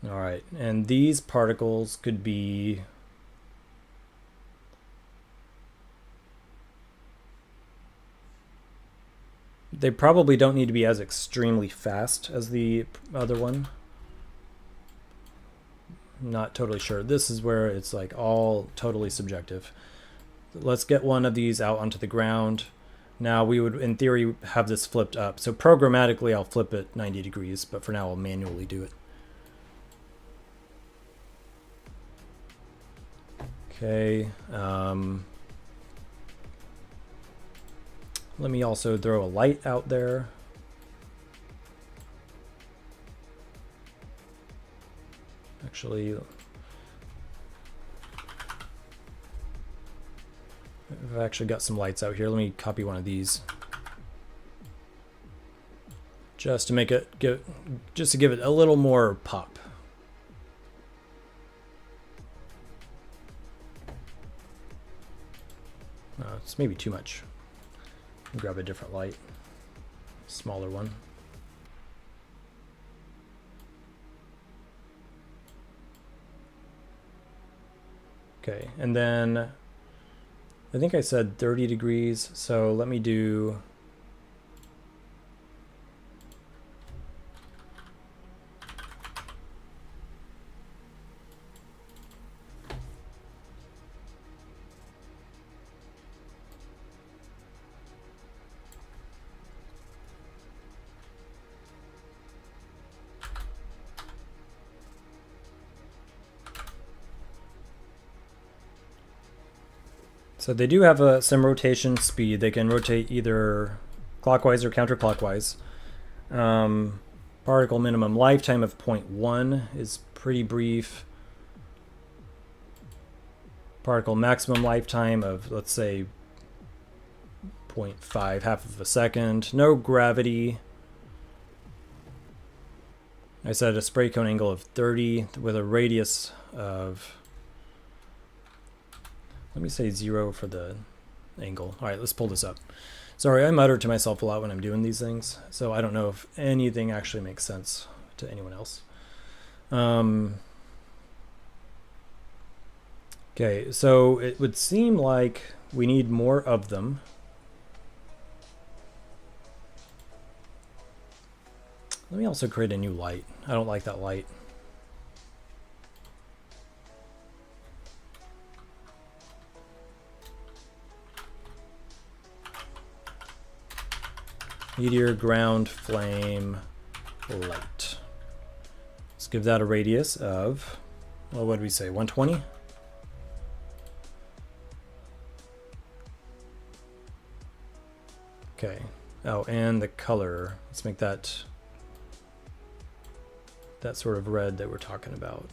All right, and these particles could be they probably don't need to be as extremely fast as the other one. Not totally sure. This is where it's like all totally subjective. Let's get one of these out onto the ground. Now we would, in theory, have this flipped up. So programmatically, I'll flip it 90 degrees, but for now, I'll manually do it. Okay. Let me also throw a light out there. Actually, I've actually got some lights out here. Let me copy one of these, just to make it give it a little more pop. It's maybe too much. Grab a different light, smaller one. Okay, and then I think I said 30 degrees, so let me do so they do have some rotation speed. They can rotate either clockwise or counterclockwise. Particle minimum lifetime of 0.1 is pretty brief. Particle maximum lifetime of, let's say, 0.5, half of a second. No gravity. I said a spray cone angle of 30 with a radius of, let me say 0 for the angle. All right, let's pull this up. Sorry, I mutter to myself a lot when I'm doing these things, so I don't know if anything actually makes sense to anyone else. Okay, so it would seem like we need more of them. Let me also create a new light. I don't like that light. Meteor, ground, flame, light. Let's give that a radius of, well, what did we say, 120? Okay. Oh, and the color. Let's make that sort of red that we're talking about.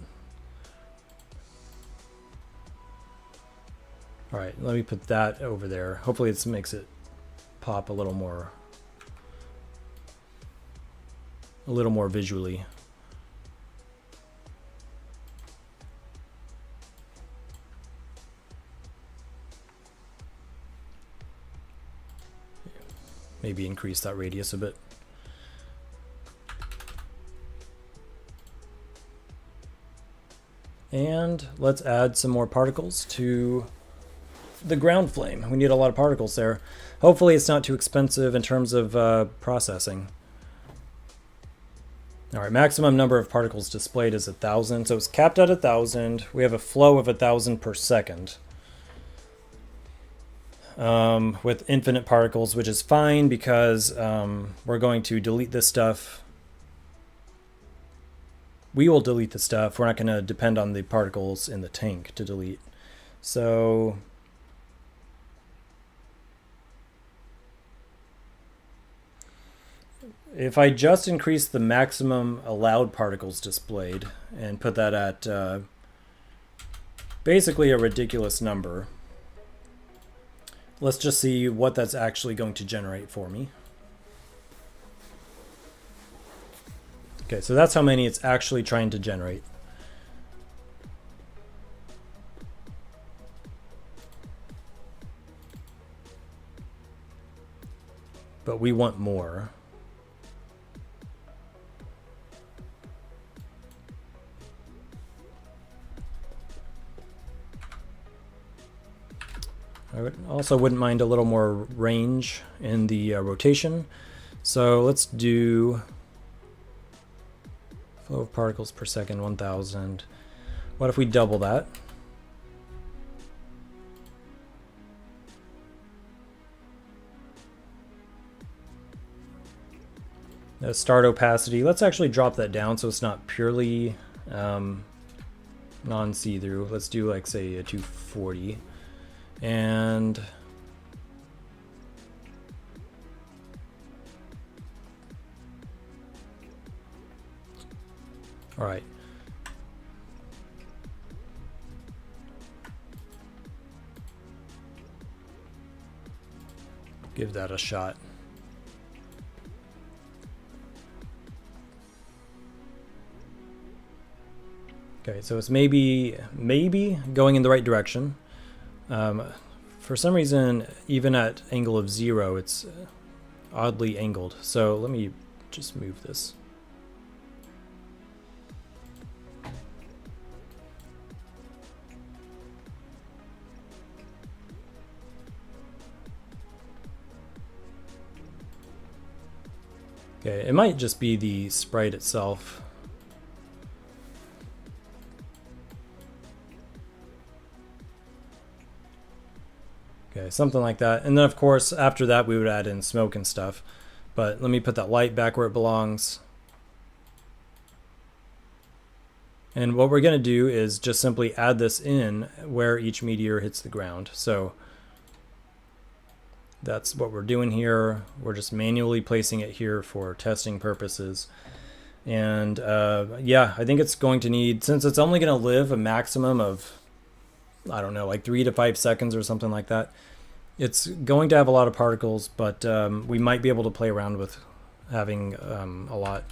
All right, let me put that over there. Hopefully it makes it pop a little more visually. Maybe increase that radius a bit. And let's add some more particles to the ground flame. We need a lot of particles there. Hopefully it's not too expensive in terms of processing. All right, maximum number of particles displayed is 1,000. So it's capped at 1,000. We have a flow of 1,000 per second. With infinite particles, which is fine because we're going to delete this stuff. We will delete the stuff. We're not going to depend on the particles in the tank to delete. So if I just increase the maximum allowed particles displayed and put that at basically a ridiculous number, let's just see what that's actually going to generate for me. Okay, so that's how many it's actually trying to generate. But we want more. I also wouldn't mind a little more range in the rotation. So let's do flow of particles per second, 1,000. What if we double that? Start opacity. Let's actually drop that down so it's not purely non-see-through. Let's do like, say, a 240. And all right. Give that a shot. Okay, so it's maybe going in the right direction. For some reason, even at angle of 0, it's oddly angled. So let me just move this. Okay, it might just be the sprite itself. Okay, something like that. And then of course, after that, we would add in smoke and stuff. But let me put that light back where it belongs. And what we're going to do is just simply add this in where each meteor hits the ground. So that's what we're doing here. We're just manually placing it here for testing purposes. And yeah, I think it's going to need, since it's only going to live a maximum of, I don't know, like 3 to 5 seconds or something like that. It's going to have a lot of particles, but we might be able to play around with having a lot.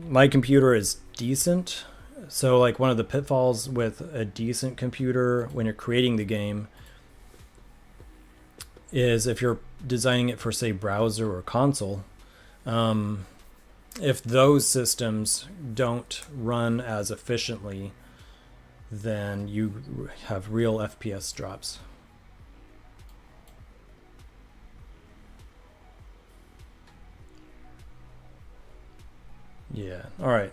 My computer is decent. So like one of the pitfalls with a decent computer when you're creating the game is if you're designing it for, say, browser or console, if those systems don't run as efficiently, then you have real FPS drops. Yeah, all right.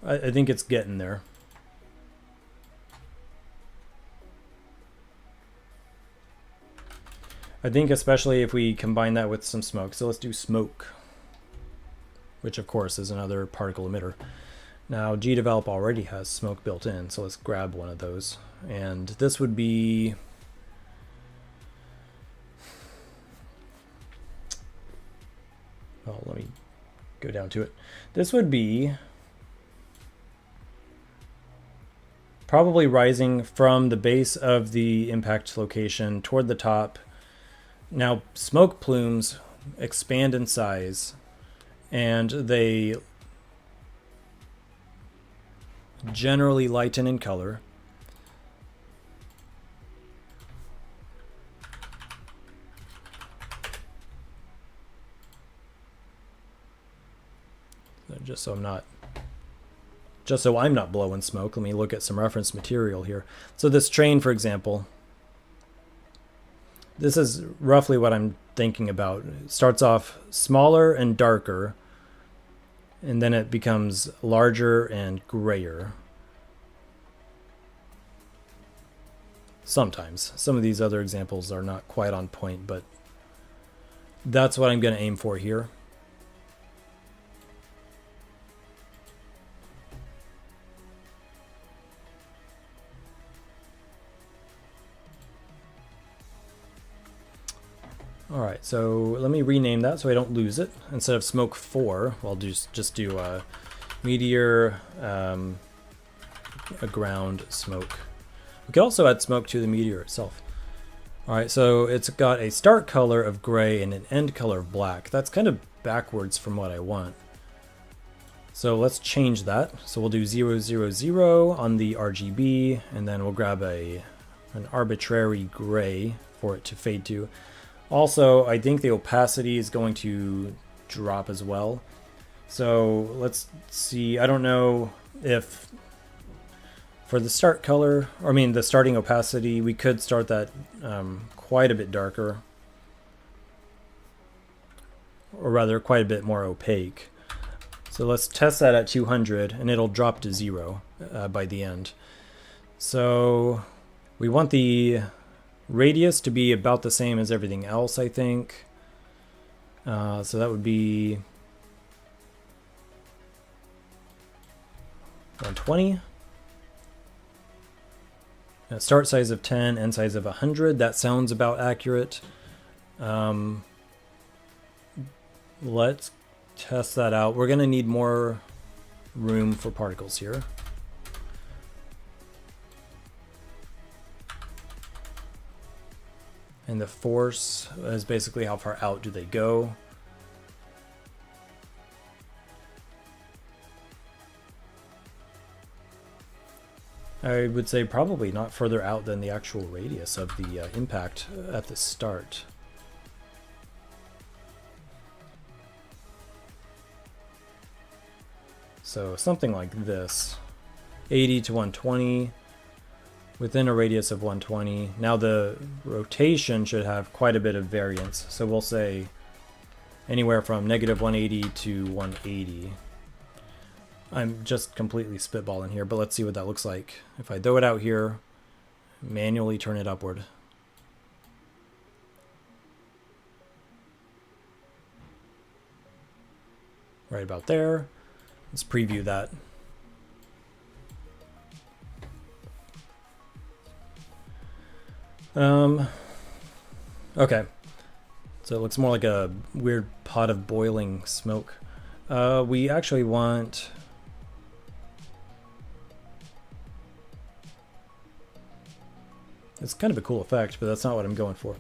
I think it's getting there. I think especially if we combine that with some smoke. So let's do smoke, which of course is another particle emitter. Now GDevelop already has smoke built in, so let's grab one of those. And this would be, well, let me go down to it. This would be probably rising from the base of the impact location toward the top. Now, smoke plumes expand in size, and they generally lighten in color. Just so I'm not blowing smoke, let me look at some reference material here. So this train, for example, this is roughly what I'm thinking about. It starts off smaller and darker, and then it becomes larger and grayer. Sometimes. Some of these other examples are not quite on point, but that's what I'm going to aim for here. All right, so let me rename that so I don't lose it. Instead of smoke 4, I'll just do meteor, a ground smoke. We could also add smoke to the meteor itself. All right, so it's got a start color of gray and an end color of black. That's kind of backwards from what I want. So let's change that. So we'll do 0, 0, 0 on the RGB, and then we'll grab an arbitrary gray for it to fade to. Also, I think the opacity is going to drop as well. So let's see. I don't know if for the start color, or I mean the starting opacity, we could start that quite a bit darker. Or rather, quite a bit more opaque. So let's test that at 200, and it'll drop to 0 by the end. So we want the radius to be about the same as everything else, I think. So that would be 120. Start size of 10, end size of 100. That sounds about accurate. Let's test that out. We're going to need more room for particles here. And the force is basically how far out do they go. I would say probably not further out than the actual radius of the impact at the start. So something like this, 80 to 120. Within a radius of 120. Now the rotation should have quite a bit of variance. So we'll say anywhere from negative 180 to 180. I'm just completely spitballing here, but let's see what that looks like. If I throw it out here, manually turn it upward. Right about there. Let's preview that. Okay, so it looks more like a weird pot of boiling smoke. We actually want it's kind of a cool effect, but that's not what I'm going for.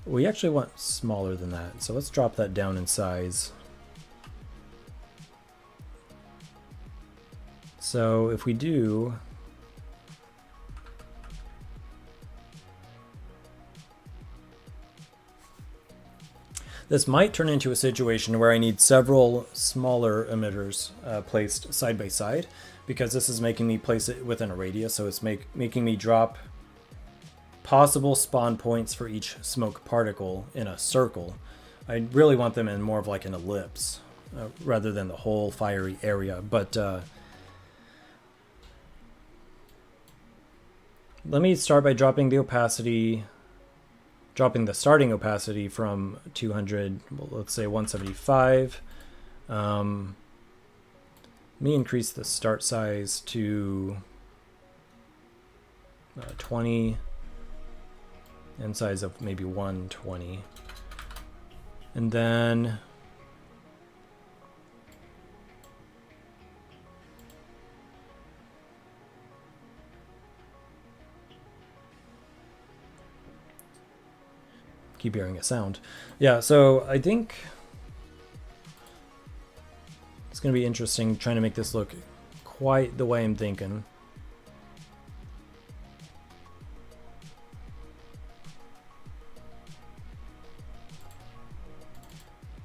We actually want smaller than that, so let's drop that down in size. So if we do This might turn into a situation where I need several smaller emitters placed side by side, because this is making me place it within a radius, so it's making me drop possible spawn points for each smoke particle in a circle. I really want them in more of like an ellipse rather than the whole fiery area. But let me start by dropping the opacity, dropping the starting opacity from 200, well, let's say 175. Let me increase the start size to 20, and size of maybe 120. And then keep hearing a sound. Yeah, so I think it's going to be interesting trying to make this look quite the way I'm thinking.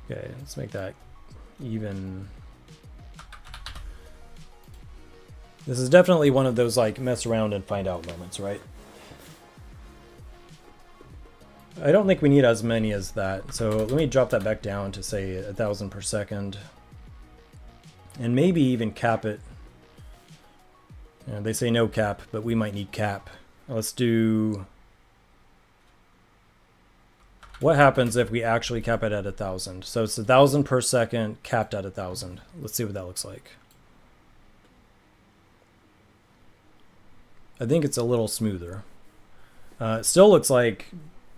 Okay, let's make that even. This is definitely one of those like mess around and find out moments, right? I don't think we need as many as that, so let me drop that back down to say 1,000 per second, and maybe even cap it. You know, they say no cap, but we might need cap. Let's do. What happens if we actually cap it at 1,000? So it's 1,000 per second capped at 1,000. Let's see what that looks like. I think it's a little smoother. It still looks like,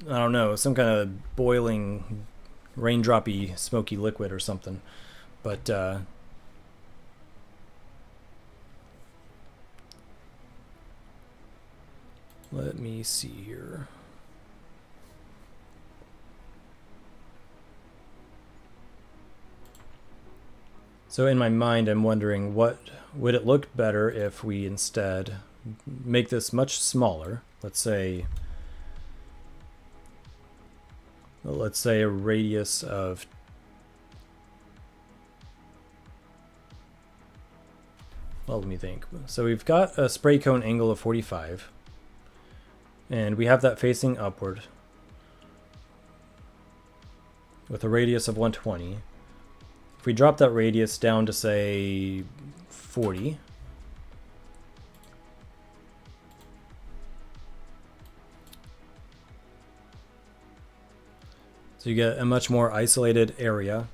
I don't know, some kind of boiling, raindroppy, smoky liquid or something. But let me see here. So in my mind, I'm wondering, what would it look better if we instead make this much smaller? Let's say a radius of let me think. So we've got a spray cone angle of 45, and we have that facing upward with a radius of 120. If we drop that radius down to say 40, so you get a much more isolated area.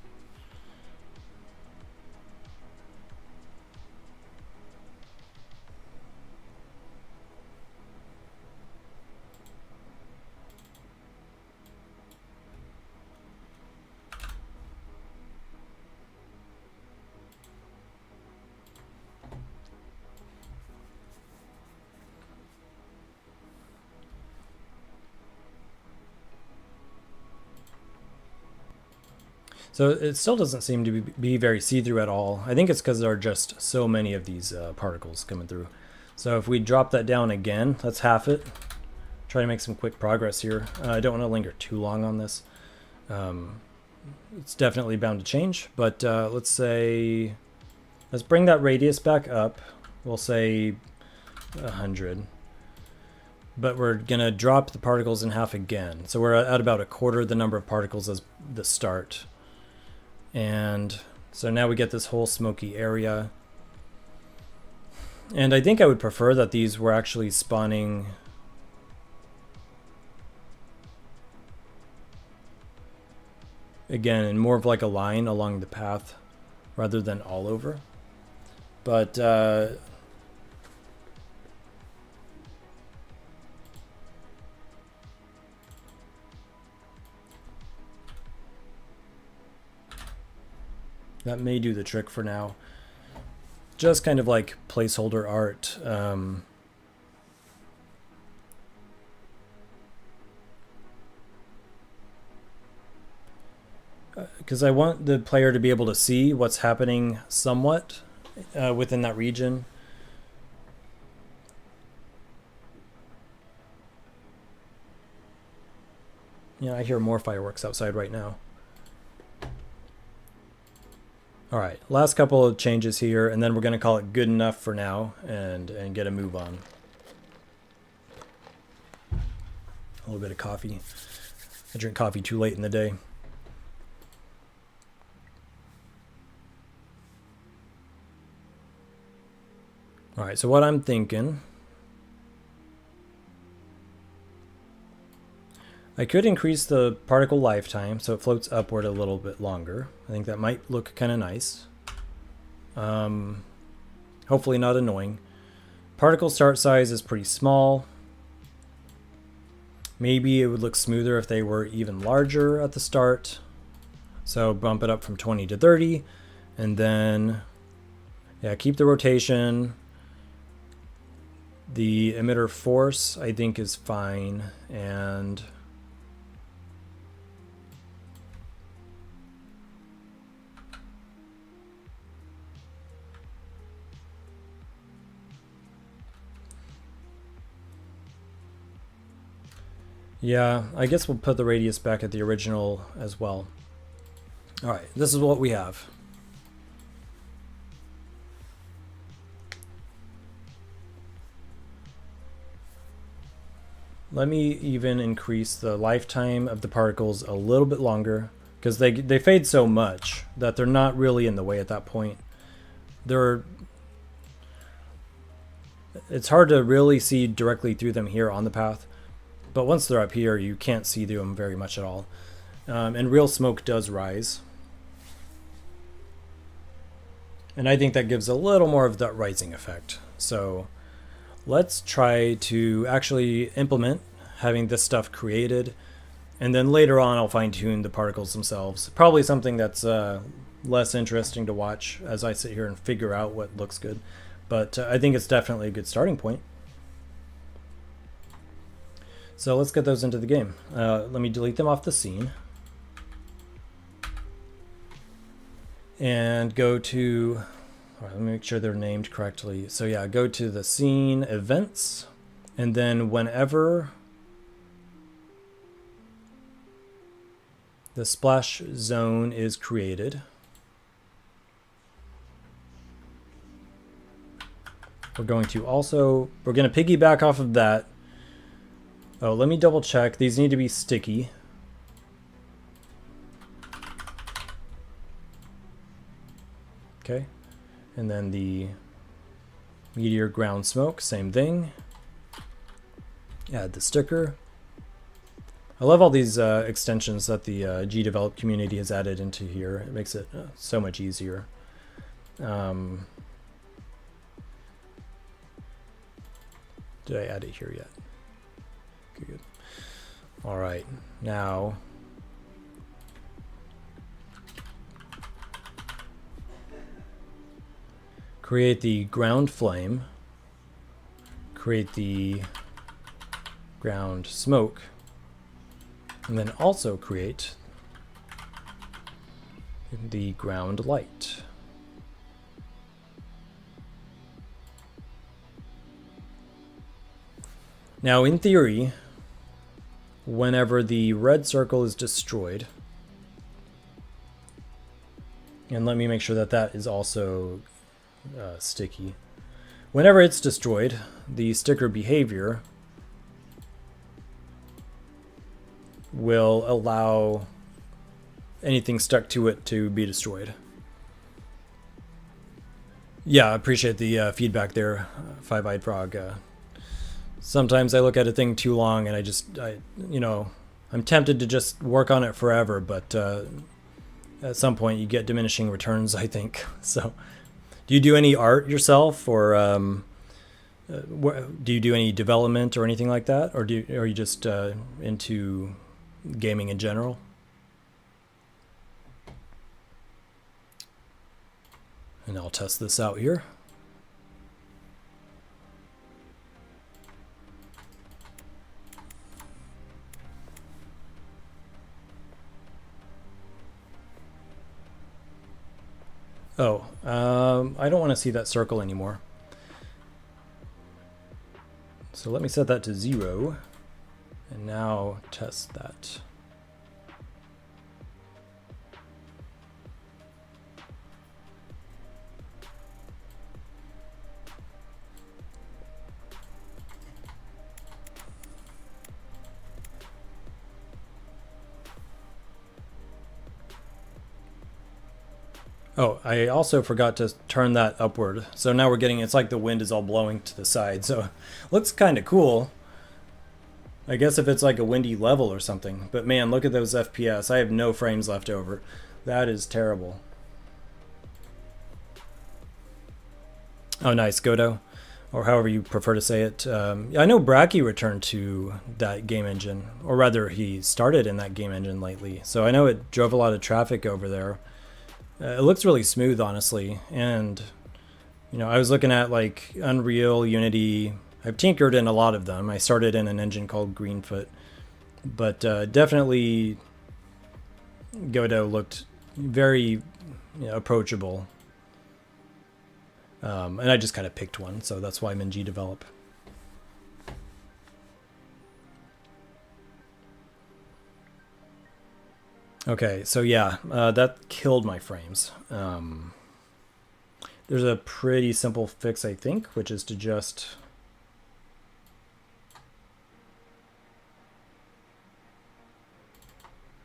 So it still doesn't seem to be very see-through at all. I think it's because there are just so many of these particles coming through. So if we drop that down again, let's half it. Try to make some quick progress here. I don't want to linger too long on this. It's definitely bound to change, but let's bring that radius back up. We'll say 100. But we're going to drop the particles in half again. So we're at about a quarter the number of particles as the start. And so now we get this whole smoky area. And I think I would prefer that these were actually spawning again in more of like a line along the path rather than all over. But that may do the trick for now. Just kind of like placeholder art. Because I want the player to be able to see what's happening somewhat within that region. Yeah, I hear more fireworks outside right now. All right, last couple of changes here, and then we're going to call it good enough for now and get a move on. A little bit of coffee. I drink coffee too late in the day. All right, so what I'm thinking, I could increase the particle lifetime so it floats upward a little bit longer. I think that might look kind of nice. Hopefully not annoying. Particle start size is pretty small. Maybe it would look smoother if they were even larger at the start. So bump it up from 20 to 30, and then yeah, keep the rotation. The emitter force I think is fine, and yeah, I guess we'll put the radius back at the original as well. All right, this is what we have. Let me even increase the lifetime of the particles a little bit longer, because they fade so much that they're not really in the way at that point. It's hard to really see directly through them here on the path, but once they're up here, you can't see through them very much at all. And real smoke does rise. And I think that gives a little more of that rising effect. So let's try to actually implement having this stuff created, and then later on I'll fine-tune the particles themselves. Probably something that's less interesting to watch as I sit here and figure out what looks good, but I think it's definitely a good starting point. So let's get those into the game. Let me delete them off the scene and go to, all right, let me make sure they're named correctly. So yeah, go to the scene events, and then whenever the splash zone is created, we're going to piggyback off of that. Oh, let me double check. These need to be sticky. Okay. And then the meteor ground smoke, same thing. Add the sticker. I love all these extensions that the GDevelop community has added into here. It makes it so much easier. Did I add it here yet? Okay, good. All right, now create the ground flame, create the ground smoke, and then also create the ground light. Now, in theory, whenever the red circle is destroyed, and let me make sure that that is also sticky. Whenever it's destroyed, the sticker behavior will allow anything stuck to it to be destroyed. Yeah, I appreciate the feedback there, Five-Eyed Frog. Sometimes I look at a thing too long and I'm tempted to just work on it forever, but at some point you get diminishing returns, I think. So do you do any art yourself, or do you do any development or anything like that? Or are you just into gaming in general? And I'll test this out here. Oh, I don't want to see that circle anymore. So let me set that to 0, and now test that. Oh, I also forgot to turn that upward. So now we're getting, it's like the wind is all blowing to the side. So looks kind of cool. I guess if it's like a windy level or something. But man, look at those FPS. I have no frames left over. That is terrible. Oh, nice, Godot. Or however you prefer to say it. I know Bracky returned to that game engine. Or rather, he started in that game engine lately. So I know it drove a lot of traffic over there. It looks really smooth, honestly. And, you know, I was looking at like Unreal, Unity. I've tinkered in a lot of them. I started in an engine called Greenfoot. But definitely Godot looked very approachable. And I just kind of picked one, so that's why I'm in GDevelop. Okay, so yeah, that killed my frames. There's a pretty simple fix, I think, which is to just...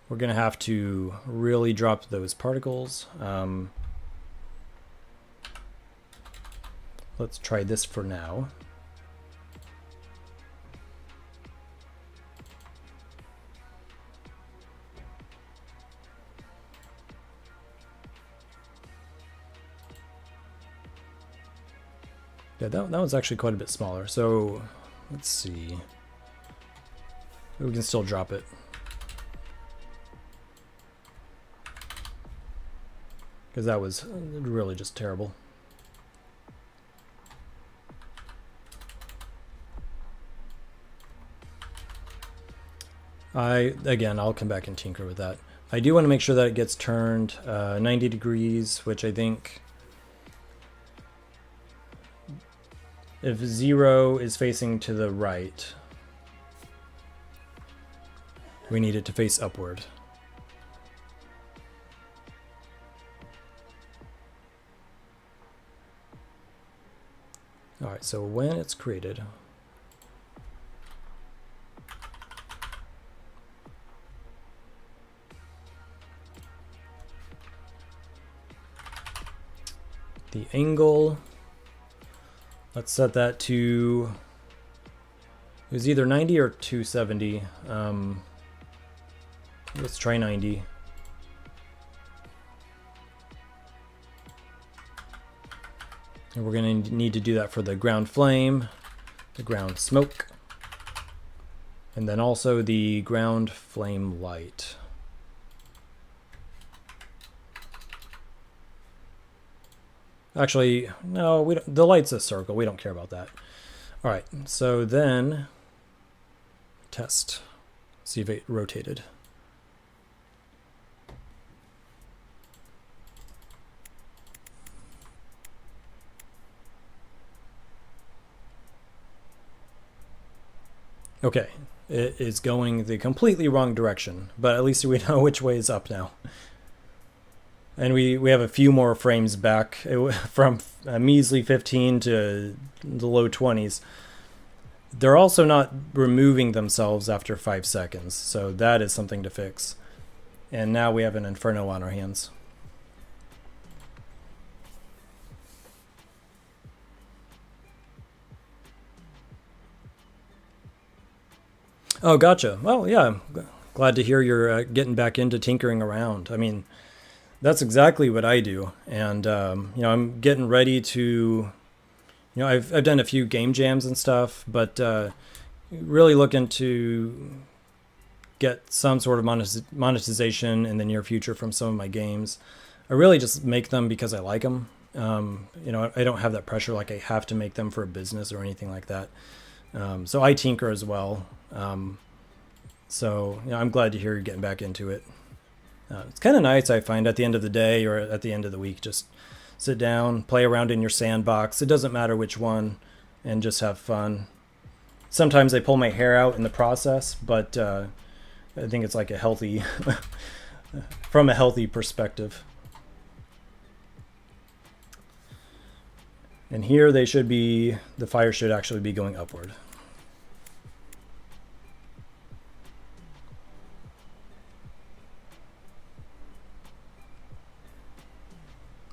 We're going to have to really drop those particles. Let's try this for now. Yeah, that was actually quite a bit smaller. So let's see. We can still drop it. Because that was really just terrible. Again, I'll come back and tinker with that. I do want to make sure that it gets turned 90 degrees, which I think if 0 is facing to the right, we need it to face upward. All right, so when it's created, the angle, let's set that to, it was either 90 or 270. Let's try 90. And we're going to need to do that for the ground flame, the ground smoke, and then also the ground flame light. Actually, no, we don't, the light's a circle. We don't care about that. All right, so then test. See if it rotated. Okay, it is going the completely wrong direction, but at least we know which way is up now. And we have a few more frames back from a measly 15 to the low 20s. They're also not removing themselves after 5 seconds, so that is something to fix. And now we have an inferno on our hands. Oh, gotcha. Well, yeah, glad to hear you're getting back into tinkering around. I mean, that's exactly what I do, and you know, I'm getting ready to, you know, I've done a few game jams and stuff, but really looking to get some sort of monetization in the near future from some of my games. I really just make them because I like them. You know, I don't have that pressure like I have to make them for a business or anything like that. So I tinker as well. So you know, I'm glad to hear you're getting back into it. It's kind of nice, I find, at the end of the day or at the end of the week, just sit down, play around in your sandbox. It doesn't matter which one, and just have fun. Sometimes I pull my hair out in the process, but I think it's like a healthy, from a healthy perspective. And here they should be, the fire should actually be going upward.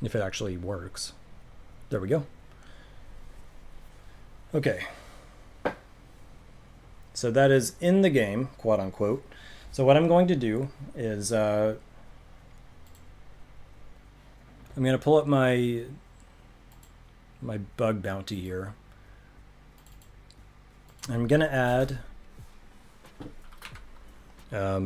if it actually works. There we go. Okay. So that is in the game, quote unquote. So what I'm going to do is I'm going to pull up my bug bounty here. I'm going to add a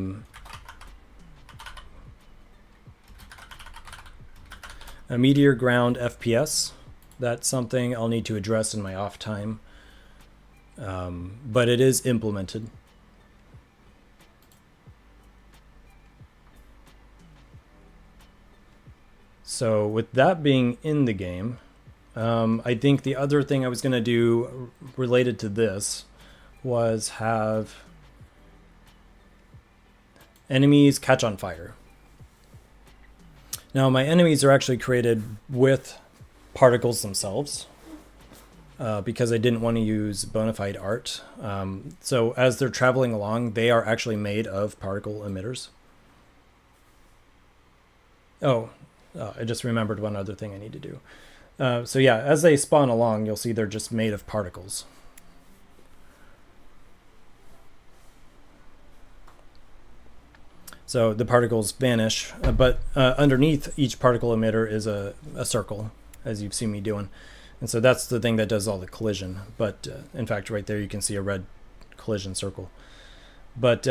meteor ground FPS. That's something I'll need to address in my off time, but it is implemented. So with that being in the game, I think the other thing I was going to do related to this was have enemies catch on fire. Now my enemies are actually created with particles themselves because I didn't want to use bona fide art. So as they're traveling along, they are actually made of particle emitters. Oh, I just remembered one other thing I need to do. So yeah, as they spawn along, you'll see they're just made of particles. So the particles vanish, but underneath each particle emitter is a circle, as you've seen me doing. And so that's the thing that does all the collision. But in fact, right there, you can see a red collision circle. But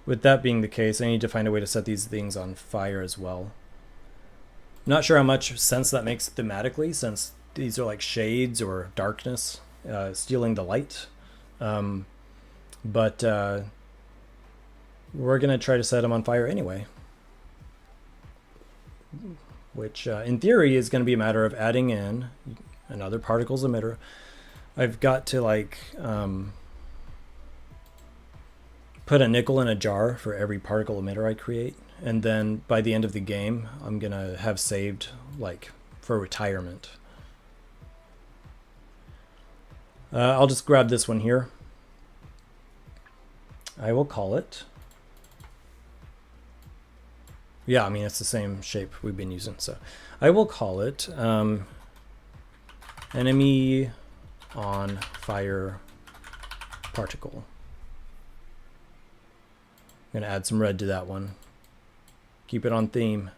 with that being the case, I need to find a way to set these things on fire as well. Not sure how much sense that makes thematically, since these are like shades or darkness stealing the light. But we're going to try to set them on fire anyway. Which in theory is going to be a matter of adding in another particles emitter. I've got to like put a nickel in a jar for every particle emitter I create. And then by the end of the game, I'm going to have saved like for retirement. I'll just grab this one here. I will call it. Yeah, I mean, it's the same shape we've been using. So I will call it enemy on fire particle. I'm going to add some red to that one. Keep it on theme.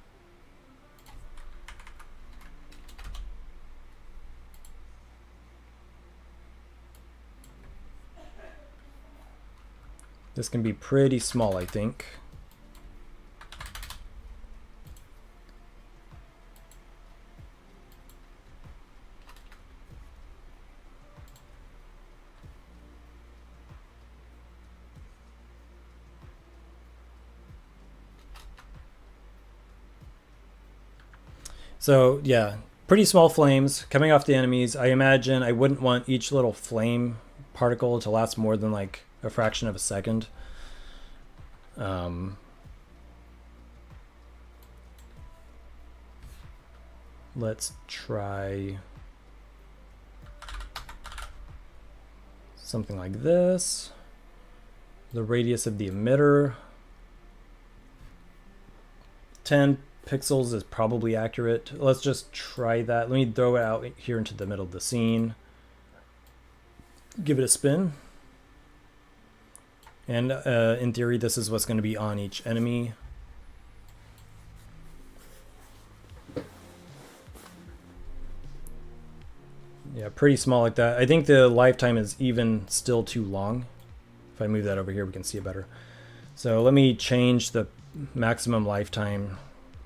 This can be pretty small, I think. So yeah, pretty small flames coming off the enemies. I imagine I wouldn't want each little flame particle to last more than like a fraction of a second. Let's try something like this. The radius of the emitter, 10 pixels is probably accurate. Let's just try that. Let me throw it out here into the middle of the scene. Give it a spin. And in theory, this is what's going to be on each enemy. Yeah, pretty small like that. I think the lifetime is even still too long. If I move that over here, we can see it better. So let me change the maximum lifetime.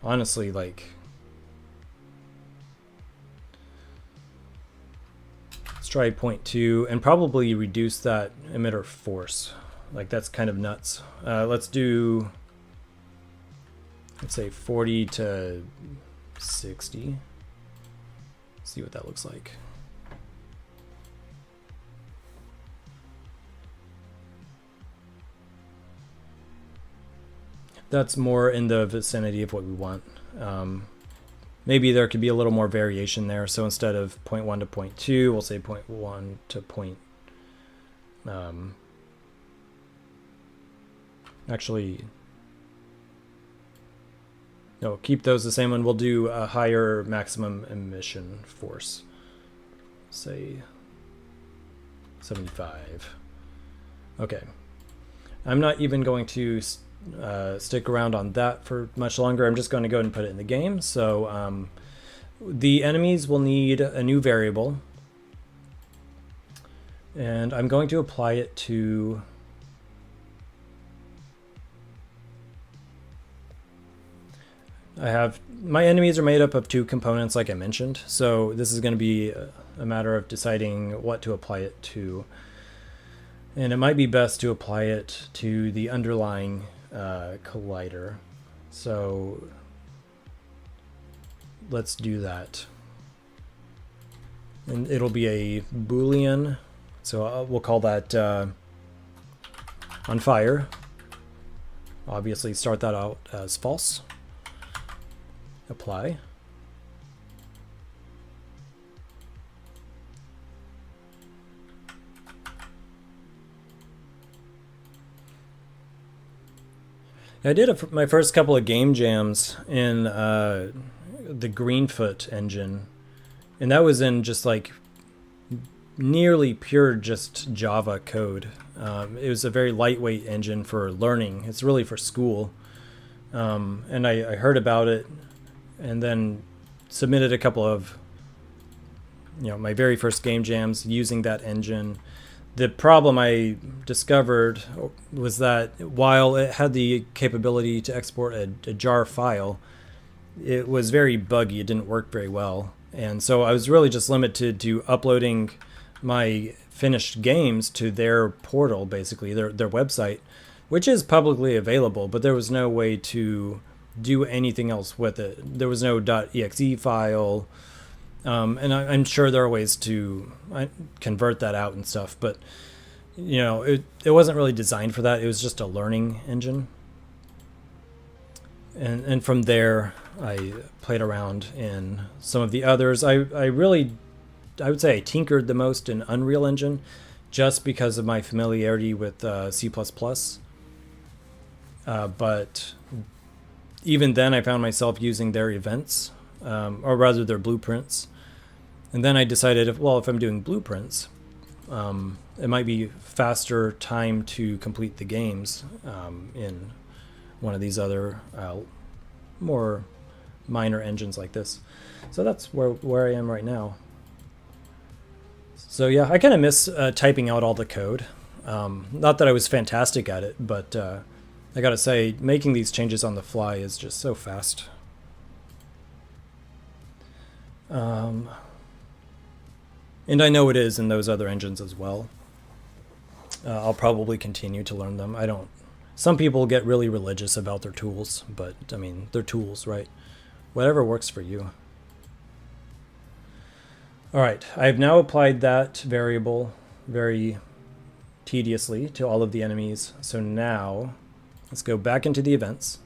Honestly, like, let's try 0.2 and probably reduce that emitter force. Like, that's kind of nuts. Let's do, let's say 40 to 60. See what that looks like. That's more in the vicinity of what we want. Maybe there could be a little more variation there. So instead of 0.1 to 0.2, we'll say 0.1 to actually, No, keep those the same, and we'll do a higher maximum emission force. Say 75. Okay. I'm not even going to stick around on that for much longer. I'm just going to go ahead and put it in the game. So the enemies will need a new variable. And I'm going to apply it to... I have... My enemies are made up of 2 components, like I mentioned. So this is going to be a matter of deciding what to apply it to. And it might be best to apply it to the underlying collider. So let's do that. And it'll be a Boolean. So we'll call that on fire. Obviously start that out as false. Apply. I did my first couple of game jams in the Greenfoot engine, and that was in just like nearly pure just Java code. It was a very lightweight engine for learning. It's really for school. And I heard about it and then submitted a couple of, my very first game jams using that engine. The problem I discovered was that while it had the capability to export a jar file, it was very buggy. It didn't work very well. And so I was really just limited to uploading my finished games to their portal, basically, their website, which is publicly available, but there was no way to do anything else with it. There was no .exe file. And I'm sure there are ways to convert that out and stuff, but it wasn't really designed for that. It was just a learning engine. And from there, I played around in some of the others. I would say I tinkered the most in Unreal Engine, just because of my familiarity with C++. But even then, I found myself using their events, or rather their blueprints. And then I decided, if I'm doing blueprints, it might be faster time to complete the games in one of these other more minor engines like this. So that's where I am right now. So yeah, I kind of miss typing out all the code. Not that I was fantastic at it, but I gotta say, making these changes on the fly is just so fast. And I know it is in those other engines as well. I'll probably continue to learn them. Some people get really religious about their tools, but I mean, they're tools, right? Whatever works for you. All right, I've now applied that variable very tediously to all of the enemies. So now let's go back into the events.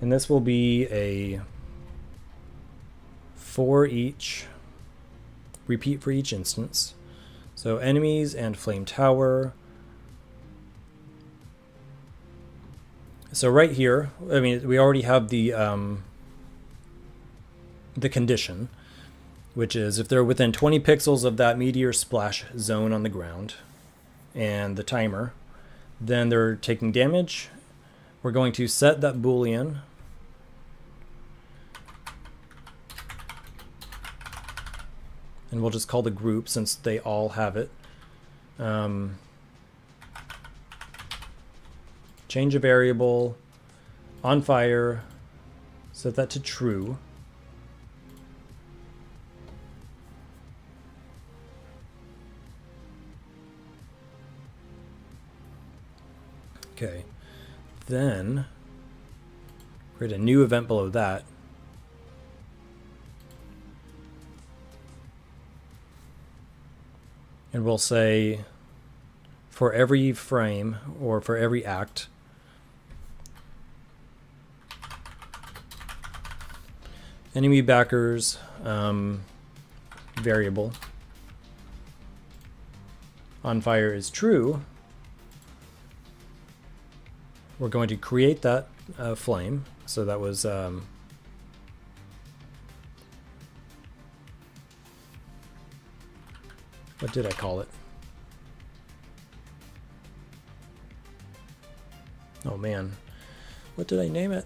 And this will be a repeat for each instance. So enemies and flame tower. So right here, I mean, we already have the condition, which is if they're within 20 pixels of that meteor splash zone on the ground and the timer, then they're taking damage. We're going to set that Boolean. And we'll just call the group since they all have it. Change a variable, on fire, set that to true. Okay, then create a new event below that. And we'll say for every frame or for every act, enemy backers variable on fire is true. We're going to create that flame. So that was what did I call it? Oh man, what did I name it?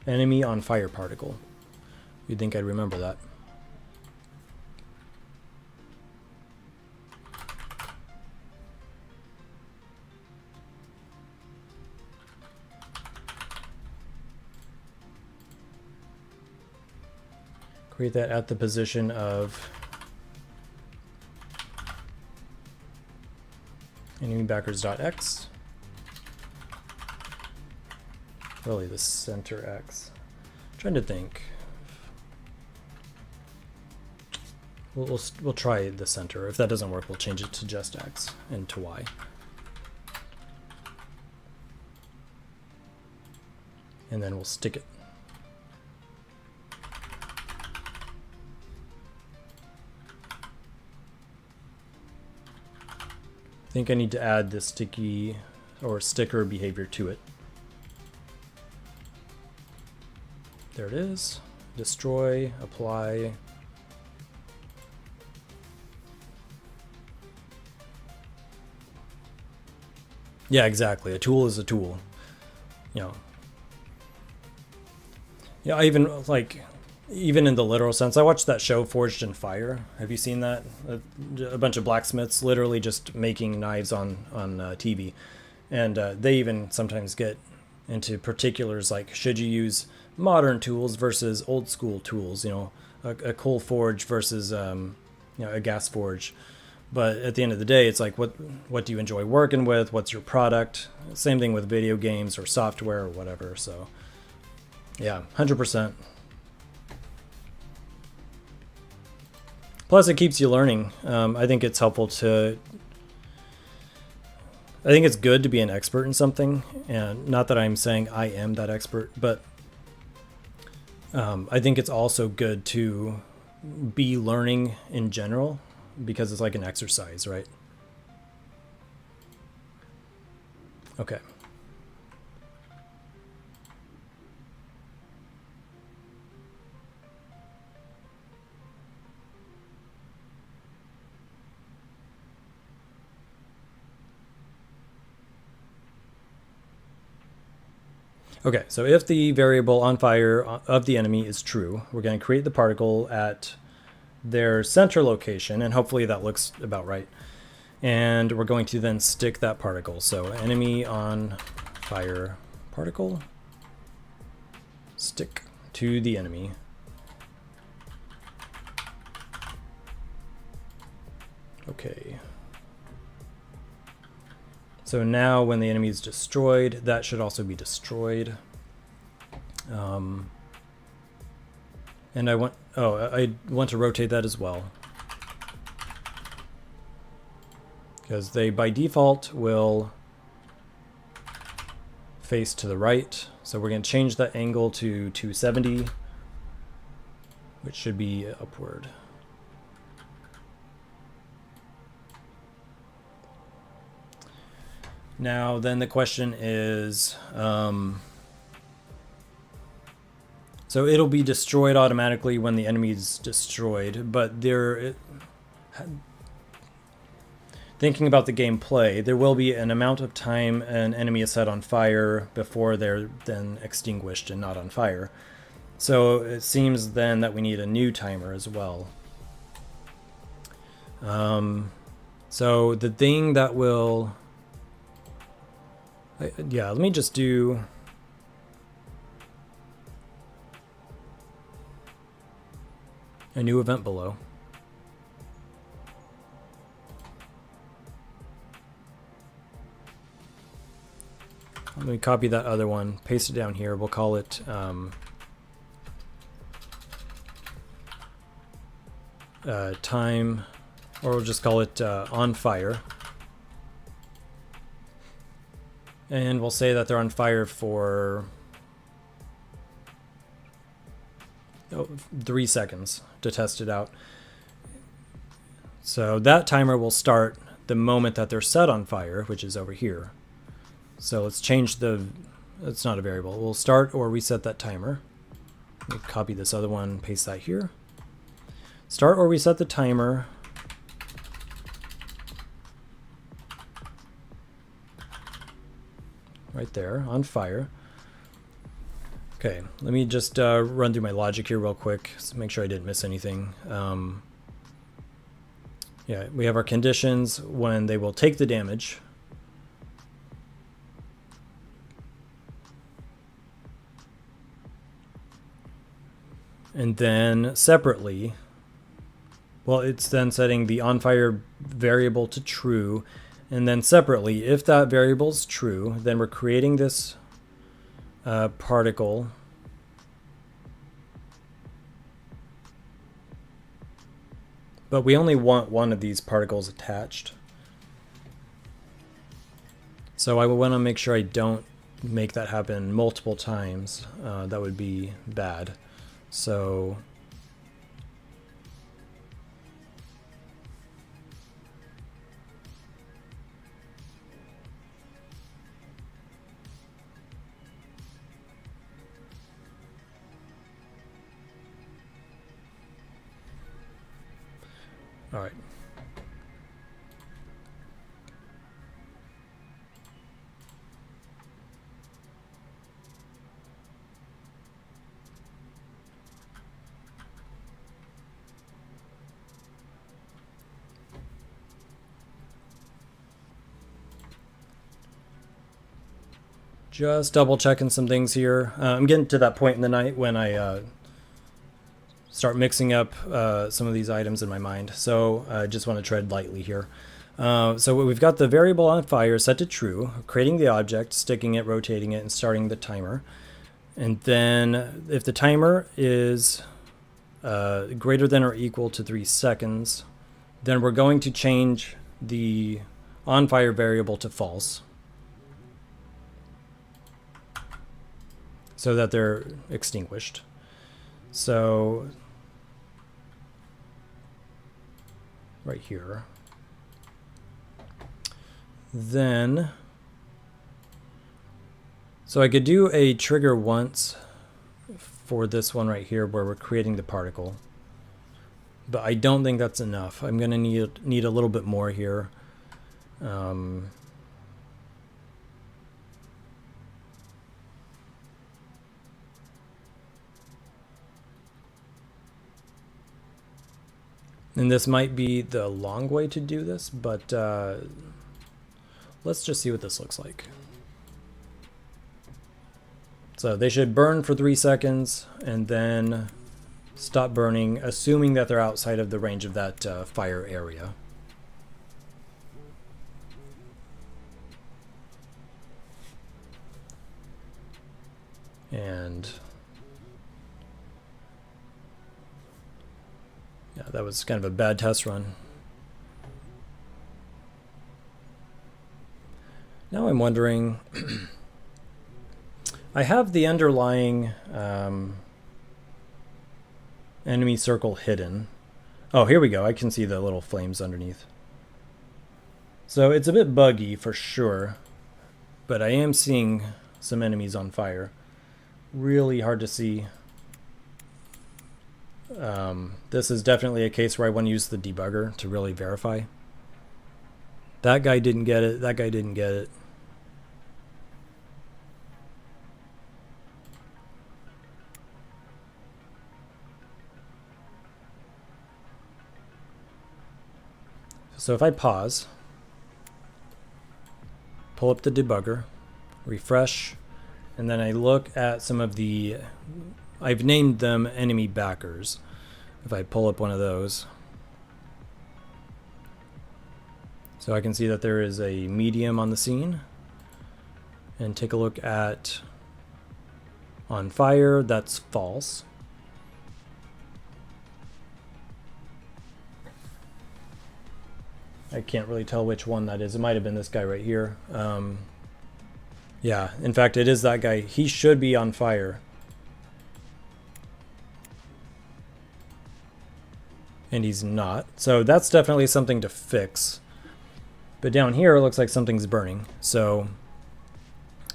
Enemy on fire particle. You'd think I'd remember that. Create that at the position of enemy backers.x. Really, the center x. I'm trying to think. We'll try the center. If that doesn't work, we'll change it to just x and to y. And then we'll stick it. I think I need to add the sticky or sticker behavior to it. There it is. Destroy, apply. Yeah, exactly. A tool is a tool. You know. Yeah, even in the literal sense, I watched that show Forged in Fire. Have you seen that? A bunch of blacksmiths literally just making knives on TV, and they even sometimes get into particulars like should you use modern tools versus old school tools? You know, a coal forge versus a gas forge. But at the end of the day, it's like what do you enjoy working with? What's your product? Same thing with video games or software or whatever. So yeah, 100%. Plus, it keeps you learning. I think it's helpful to. I think it's good to be an expert in something, and not that I'm saying I am that expert, but I think it's also good to be learning in general because it's like an exercise, right? Okay. Okay, so if the variable on fire of the enemy is true, we're going to create the particle at their center location, and hopefully that looks about right. And we're going to then stick that particle. So enemy on fire particle, stick to the enemy. Okay. So now when the enemy is destroyed, that should also be destroyed. And I want to rotate that as well. Because they by default will face to the right. So we're going to change that angle to 270, which should be upward. Now, then the question is, so it'll be destroyed automatically when the enemy is destroyed, but thinking about the gameplay, there will be an amount of time an enemy is set on fire before they're then extinguished and not on fire. So it seems then that we need a new timer as well. So the thing that will... yeah, let me just do... a new event below. Let me copy that other one, paste it down here. We'll call it time, or we'll just call it on fire. And we'll say that they're on fire for 3 seconds to test it out. So that timer will start the moment that they're set on fire, which is over here. So let's change it's not a variable. We'll start or reset that timer. Let me copy this other one, paste that here. Start or reset the timer. Right there, on fire. Okay, let me just run through my logic here real quick, so make sure I didn't miss anything. Yeah, we have our conditions when they will take the damage. And then separately, well, it's then setting the on fire variable to true. And then separately, if that variable is true, then we're creating this particle. But we only want one of these particles attached. So I will want to make sure I don't make that happen multiple times. That would be bad. So all right. Just double checking some things here. I'm getting to that point in the night when I start mixing up some of these items in my mind. So I just want to tread lightly here. So we've got the variable on fire set to true, creating the object, sticking it, rotating it, and starting the timer. And then if the timer is greater than or equal to 3 seconds, then we're going to change the on fire variable to false, so that they're extinguished. So right here. Then, so I could do a trigger once for this one right here where we're creating the particle, but I don't think that's enough. I'm gonna need a little bit more here. And this might be the long way to do this, but let's just see what this looks like. So they should burn for 3 seconds and then stop burning, assuming that they're outside of the range of that fire area. And yeah, that was kind of a bad test run. Now I'm wondering, I have the underlying enemy circle hidden. Oh, here we go. I can see the little flames underneath. So it's a bit buggy for sure, but I am seeing some enemies on fire. Really hard to see. This is definitely a case where I want to use the debugger to really verify. That guy didn't get it. That guy didn't get it. So if I pause, pull up the debugger, refresh, and then I look at some of the, I've named them enemy backers. If I pull up one of those, so I can see that there is a medium on the scene, and take a look at on fire, that's false. I can't really tell which one that is. It might have been this guy right here. Yeah, in fact, it is that guy. He should be on fire. And he's not. So that's definitely something to fix. But down here, it looks like something's burning. So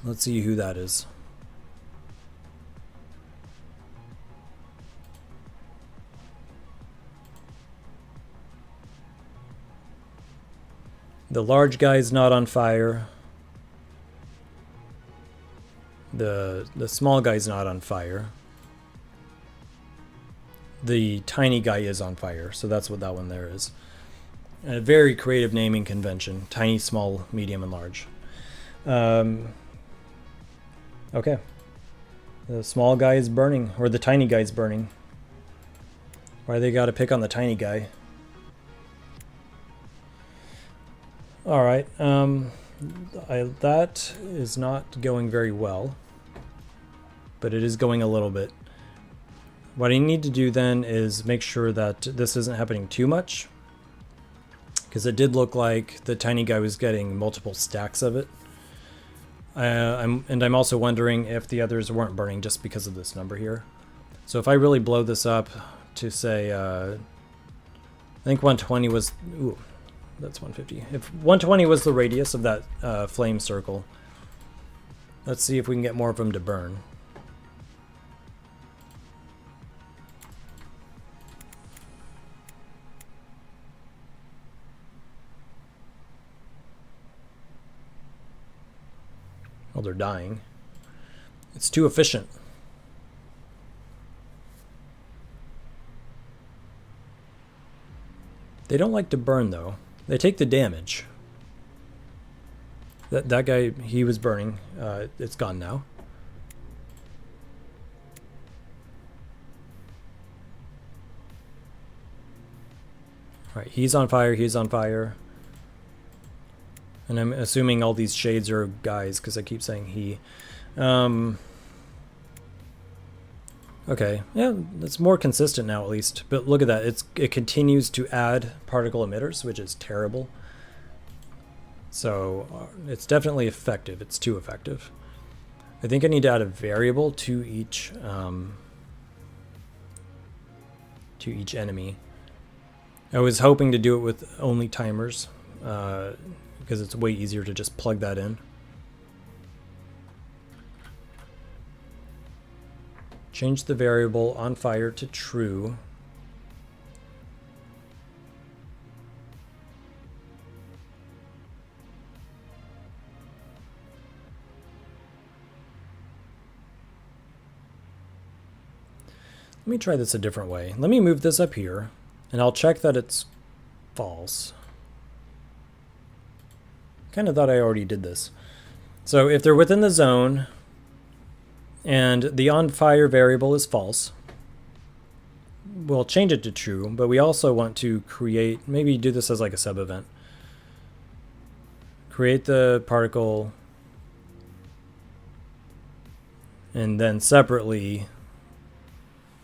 let's see who that is. The large guy's not on fire. The small guy's not on fire. The tiny guy is on fire, so that's what that one there is. A very creative naming convention. Tiny, small, medium, and large. Okay. The small guy is burning, or the tiny guy is burning. Why they gotta pick on the tiny guy? Alright, that is not going very well. But it is going a little bit. What I need to do then is make sure that this isn't happening too much. Because it did look like the tiny guy was getting multiple stacks of it. I'm also wondering if the others weren't burning just because of this number here. So if I really blow this up to say, I think 120 was, ooh, that's 150. If 120 was the radius of that flame circle, let's see if we can get more of them to burn. Well, they're dying. It's too efficient. They don't like to burn, though. They take the damage. That guy, he was burning. It's gone now. All right, he's on fire, he's on fire. And I'm assuming all these shades are guys because I keep saying he. Okay, yeah, it's more consistent now at least. But look at that, it continues to add particle emitters, which is terrible. So it's definitely effective. It's too effective. I think I need to add a variable to each enemy. I was hoping to do it with only timers. Because it's way easier to just plug that in. Change the variable on fire to true. Let me try this a different way. Let me move this up here, and I'll check that it's false. Kind of thought I already did this. So if they're within the zone and the on fire variable is false, we'll change it to true, but we also want to create, maybe do this as like a sub event. Create the particle and then separately,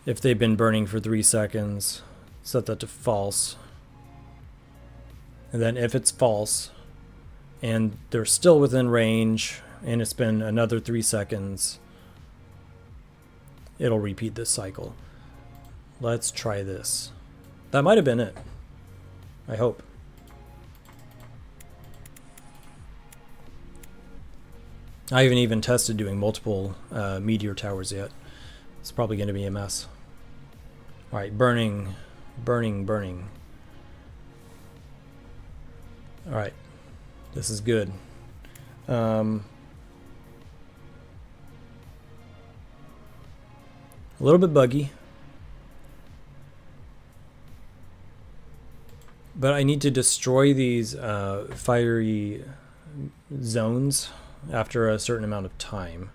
if they've been burning for 3 seconds, set that to false. And then if it's false, and they're still within range, and it's been another 3 seconds, it'll repeat this cycle. Let's try this. That might have been it. I hope. I haven't even tested doing multiple meteor towers yet. It's probably going to be a mess. All right, burning, burning, burning. All right. This is good. A little bit buggy. But I need to destroy these fiery zones after a certain amount of time.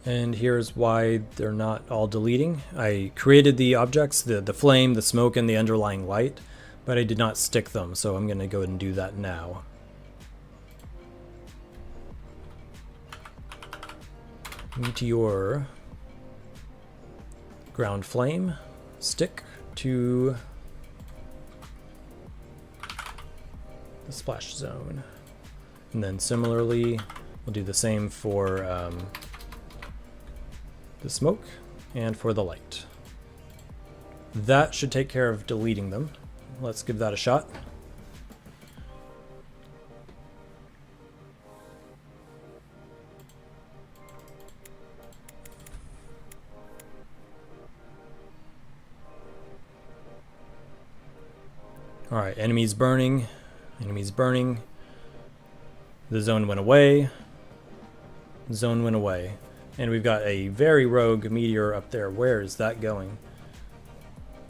And here's why they're not all deleting. I created the objects, the flame, the smoke, and the underlying light, but I did not stick them, so I'm going to go ahead and do that now. Meteor. ground flame, stick to the splash zone. And then similarly, we'll do the same for the smoke and for the light. That should take care of deleting them. Let's give that a shot. All right, enemies burning, enemies burning. The zone went away, the zone went away. And we've got a very rogue meteor up there. Where is that going?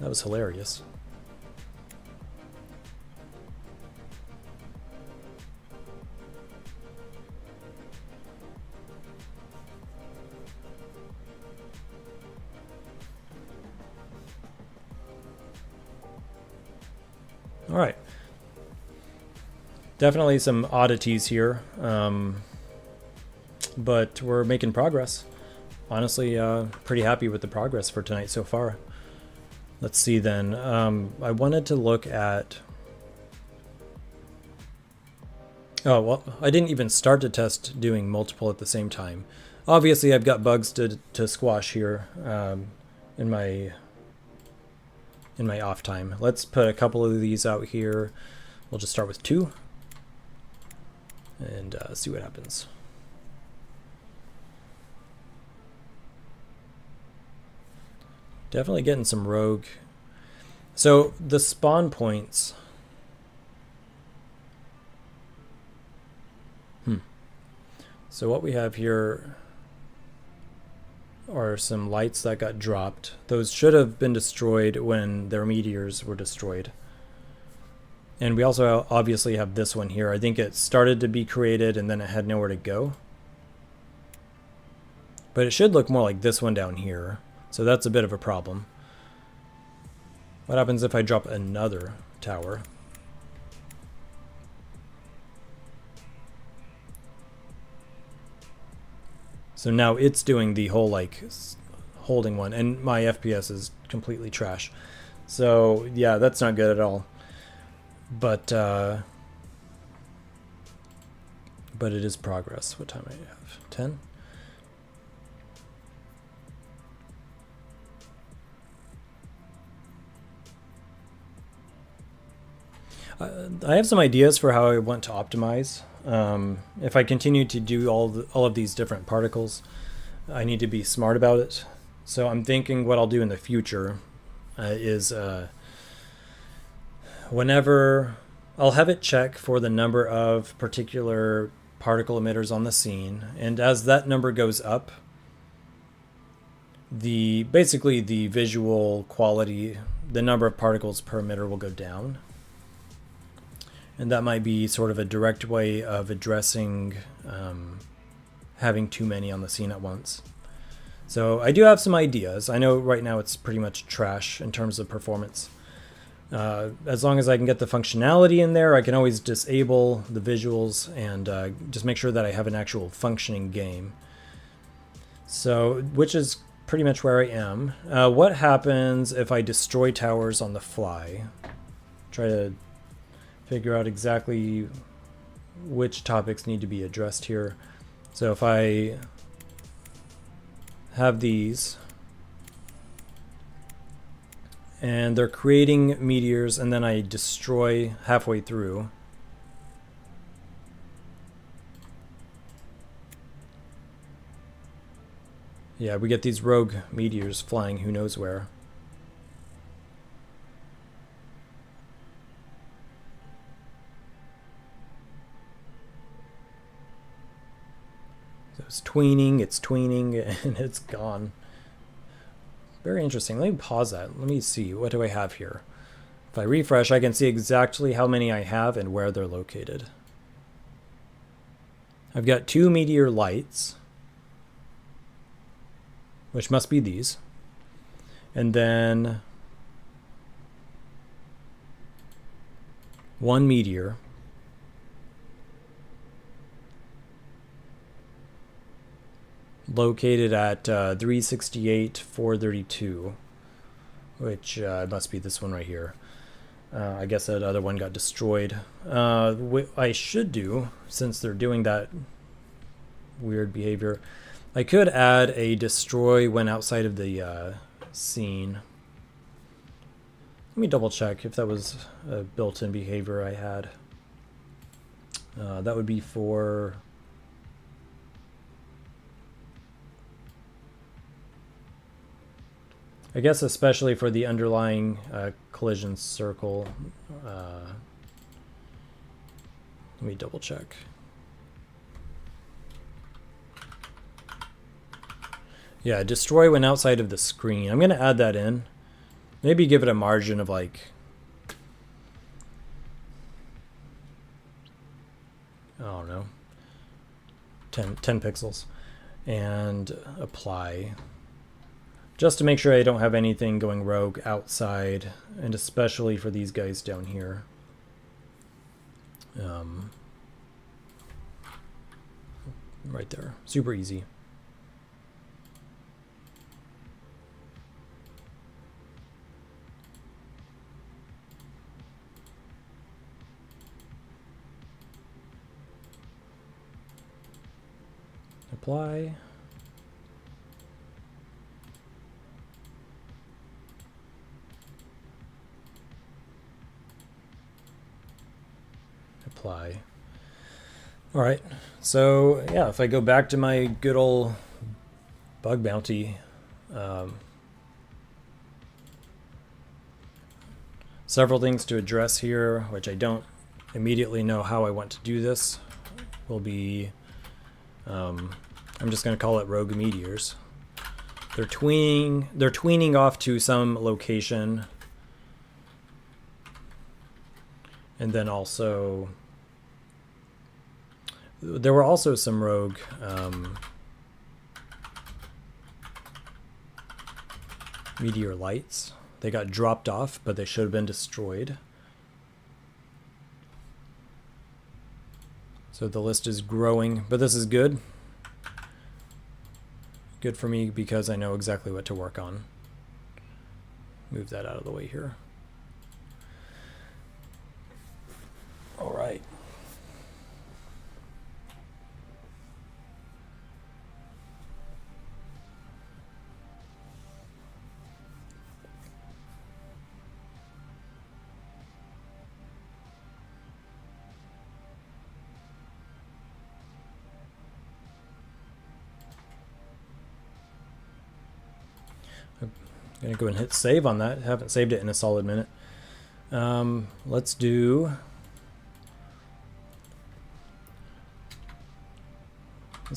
That was hilarious. All right. Definitely some oddities here, but we're making progress. Honestly, pretty happy with the progress for tonight so far. Let's see then. I wanted to look at... Oh, well, I didn't even start to test doing multiple at the same time. Obviously, I've got bugs to squash here in my off time. Let's put a couple of these out here. We'll just start with 2 and see what happens. Definitely getting some rogue. So the spawn points. So what we have here are some lights that got dropped. Those should have been destroyed when their meteors were destroyed. And we also obviously have this one here. I think it started to be created and then it had nowhere to go. But it should look more like this one down here. So that's a bit of a problem. What happens if I drop another tower? So now it's doing the whole like holding one, and my FPS is completely trash. So yeah, that's not good at all. But it is progress. What time do I have? 10? I have some ideas for how I want to optimize. If I continue to do all of these different particles, I need to be smart about it. So I'm thinking what I'll do in the future is whenever I'll have it check for the number of particular particle emitters on the scene, and as that number goes up, basically the visual quality, the number of particles per emitter will go down. And that might be sort of a direct way of addressing having too many on the scene at once. So I do have some ideas. I know right now it's pretty much trash in terms of performance. As long as I can get the functionality in there, I can always disable the visuals and just make sure that I have an actual functioning game. So, which is pretty much where I am. What happens if I destroy towers on the fly? Try to figure out exactly which topics need to be addressed here. So if I have these and they're creating meteors and then I destroy halfway through, yeah, we get these rogue meteors flying who knows where. It's tweening, and it's gone. Very interesting. Let me pause that. Let me see. What do I have here? If I refresh, I can see exactly how many I have and where they're located. I've got 2 meteor lights, which must be these. And then 1 meteor. located at 368, 432, which must be this one right here. I guess that other one got destroyed. What I should do, since they're doing that weird behavior, I could add a destroy when outside of the scene. Let me double check if that was a built-in behavior I had. That would be for... I guess especially for the underlying collision circle. Let me double check. Yeah, destroy when outside of the screen. I'm going to add that in. Maybe give it a margin of like, I don't know, 10 pixels. And apply. Just to make sure I don't have anything going rogue outside, and especially for these guys down here. Right there, super easy. Apply. Apply. All right, so yeah, if I go back to my good old bug bounty, several things to address here, which I don't immediately know how I want to do this, will be, I'm just going to call it rogue meteors. They're tweening off to some location, and then also there were also some rogue meteor lights. They got dropped off, but they should have been destroyed. So the list is growing, but this is good. Good for me because I know exactly what to work on. Move that out of the way here. All right. I'm gonna go and hit save on that. Haven't saved it in a solid minute. Let's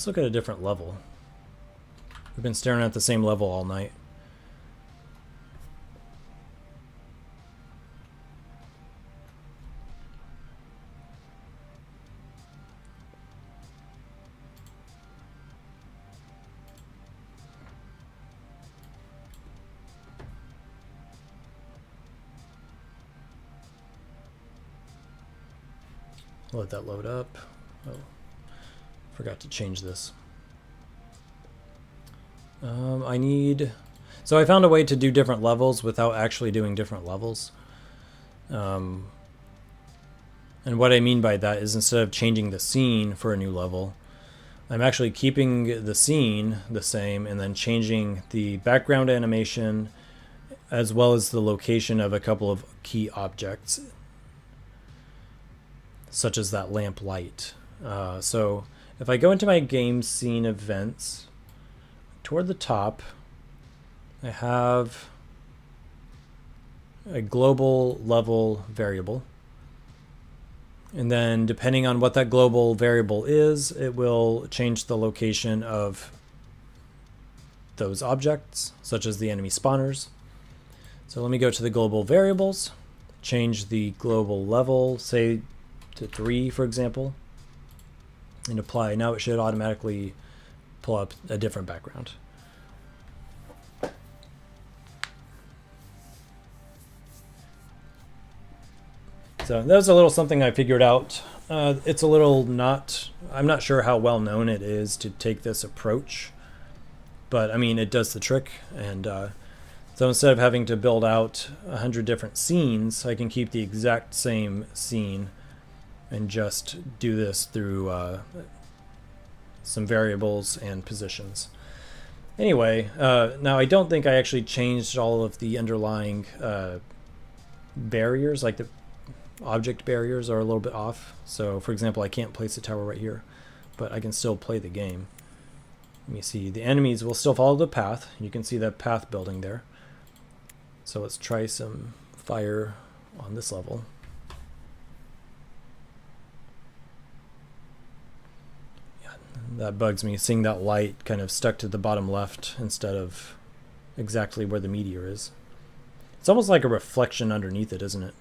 look at a different level. We've been staring at the same level all night. Let that load up. Oh, forgot to change this. So I found a way to do different levels without actually doing different levels. And what I mean by that is instead of changing the scene for a new level, I'm actually keeping the scene the same and then changing the background animation as well as the location of a couple of key objects, such as that lamp light. So if I go into my game scene events, toward the top, I have a global level variable. And then depending on what that global variable is, it will change the location of those objects, such as the enemy spawners. So let me go to the global variables, change the global level, say to 3, for example, and apply. Now it should automatically pull up a different background. So that was a little something I figured out. It's a little I'm not sure how well known it is to take this approach But I mean, it does the trick. And so instead of having to build out 100 different scenes, I can keep the exact same scene and just do this through some variables and positions. Anyway, now I don't think I actually changed all of the underlying barriers, like the object barriers are a little bit off. So for example, I can't place a tower right here, but I can still play the game. Let me see, the enemies will still follow the path. You can see the path building there. So let's try some fire on this level. Yeah, that bugs me, seeing that light kind of stuck to the bottom left instead of exactly where the meteor is. It's almost like a reflection underneath it, isn't it?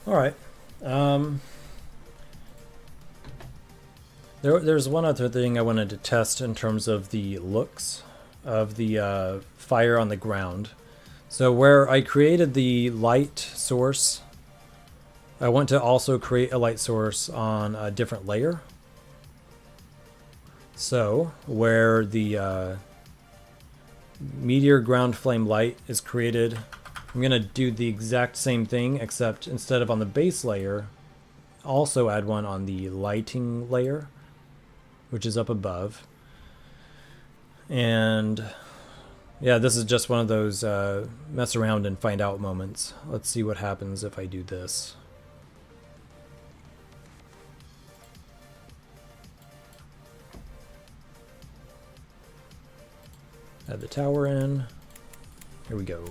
All right. There's one other thing I wanted to test in terms of the looks of the fire on the ground. So where I created the light source, I want to also create a light source on a different layer. So where the meteor ground flame light is created, I'm going to do the exact same thing, except instead of on the base layer, also add one on the lighting layer, which is up above. And yeah, this is just one of those mess around and find out moments. Let's see what happens if I do this. Add the tower in. Here we go.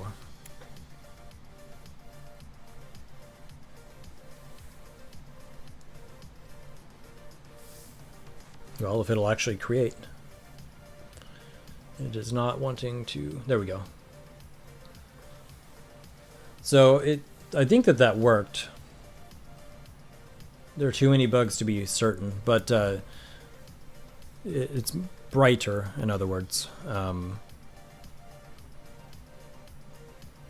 Well, if it'll actually create. It is not wanting to. There we go. So I think that worked. There are too many bugs to be certain, but it's brighter, in other words.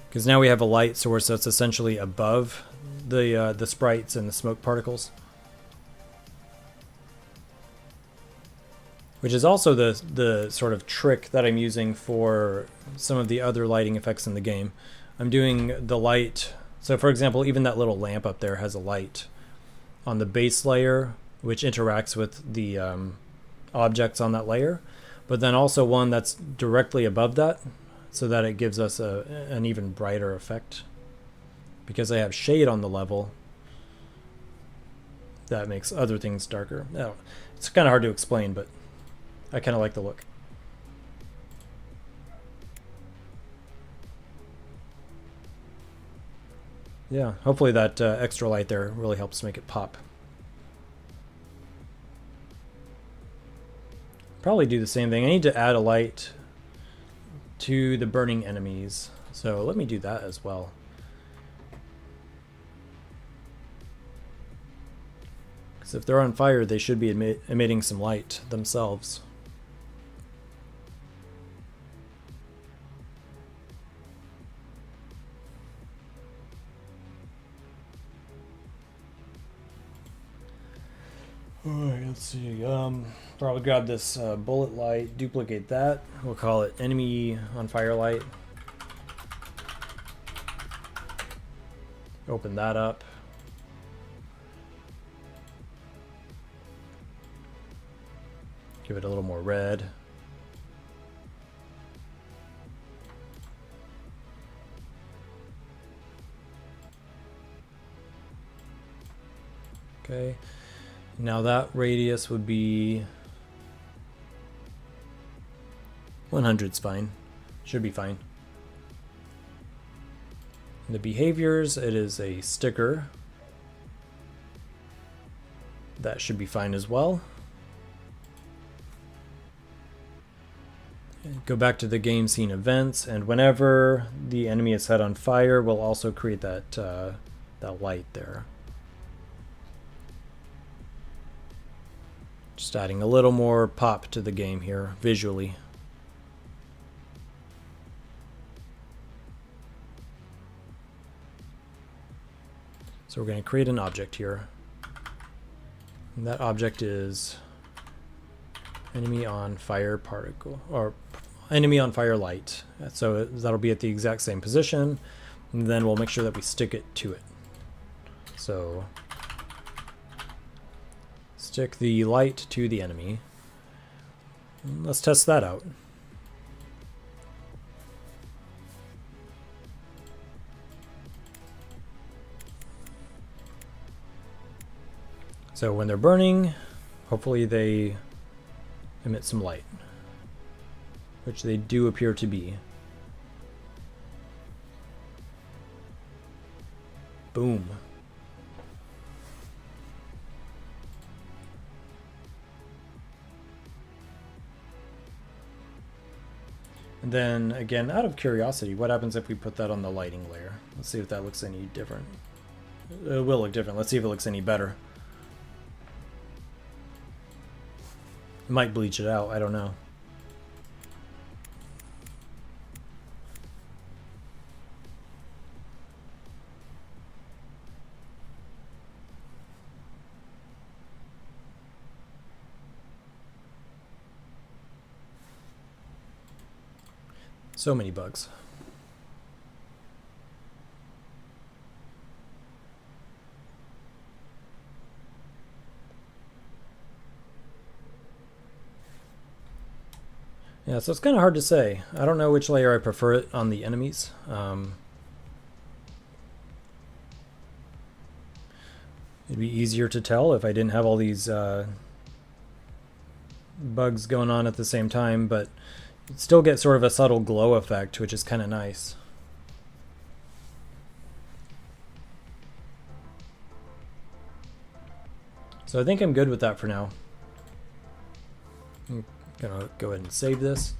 Because now we have a light source that's essentially above the sprites and the smoke particles. Which is also the sort of trick that I'm using for some of the other lighting effects in the game. I'm doing the light, so for example, even that little lamp up there has a light on the base layer, which interacts with the objects on that layer, but then also one that's directly above that, so that it gives us an even brighter effect. Because I have shade on the level, that makes other things darker. Now, it's kind of hard to explain, but I kind of like the look. Yeah, hopefully that extra light there really helps make it pop. Probably do the same thing. I need to add a light to the burning enemies. So let me do that as well. Because if they're on fire, they should be emitting some light themselves. Alright, let's see. Probably grab this bullet light, duplicate that. We'll call it enemy on fire light. Open that up. Give it a little more red. Okay. Now that radius would be 100's fine. Should be fine. The behaviors, it is a sticker. That should be fine as well. go back to the game scene events, and whenever the enemy is set on fire, we'll also create that that light there. Just adding a little more pop to the game here visually. So we're going to create an object here. And that object is enemy on fire particle, or enemy on fire light. So that'll be at the exact same position, and then we'll make sure that we stick it to it. So stick the light to the enemy. Let's test that out. So when they're burning, hopefully they emit some light, which they do appear to be. Boom. And then again, out of curiosity, what happens if we put that on the lighting layer? Let's see if that looks any different. It will look different. Let's see if it looks any better. It might bleach it out, I don't know. So many bugs. Yeah, so it's kind of hard to say. I don't know which layer I prefer it on the enemies. It'd be easier to tell if I didn't have all these bugs going on at the same time, but you'd still get sort of a subtle glow effect, which is kind of nice. So I think I'm good with that for now. I'm gonna go ahead and save this.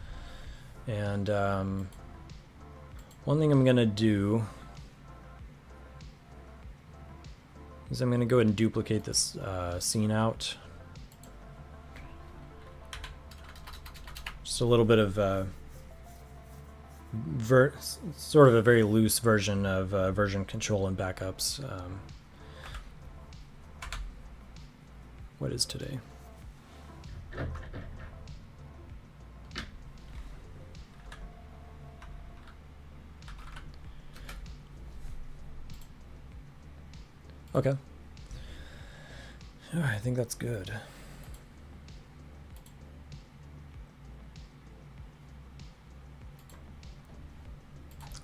And one thing I'm gonna do is I'm gonna go ahead and duplicate this scene out. Just a little bit of sort of a very loose version of version control and backups. What is today? Okay. All right, I think that's good.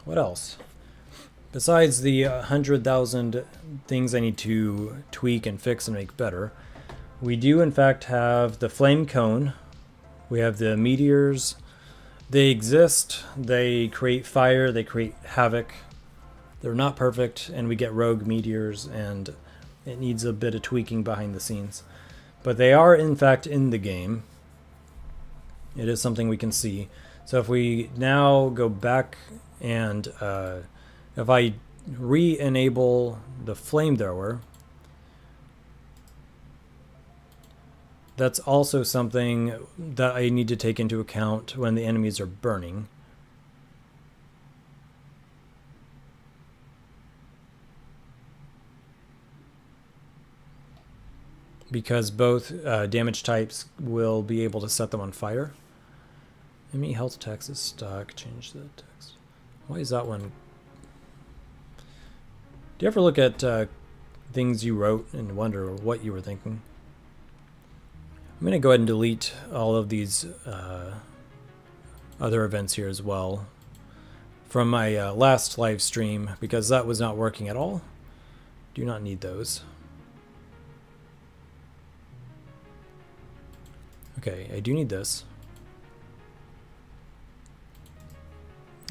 What else? Besides the 100,000 things I need to tweak and fix and make better, we do in fact have the flame cone. We have the meteors. They exist. They create fire. They create havoc. They're not perfect, and we get rogue meteors, and it needs a bit of tweaking behind the scenes. But they are in fact in the game. It is something we can see. So if we now go back and if I re-enable the flamethrower, that's also something that I need to take into account when the enemies are burning. Because both damage types will be able to set them on fire. Enemy health text is stuck. Change the text. Why is that one? Do you ever look at things you wrote and wonder what you were thinking? I'm going to go ahead and delete all of these other events here as well from my last live stream, because that was not working at all. Do not need those. Okay, I do need this.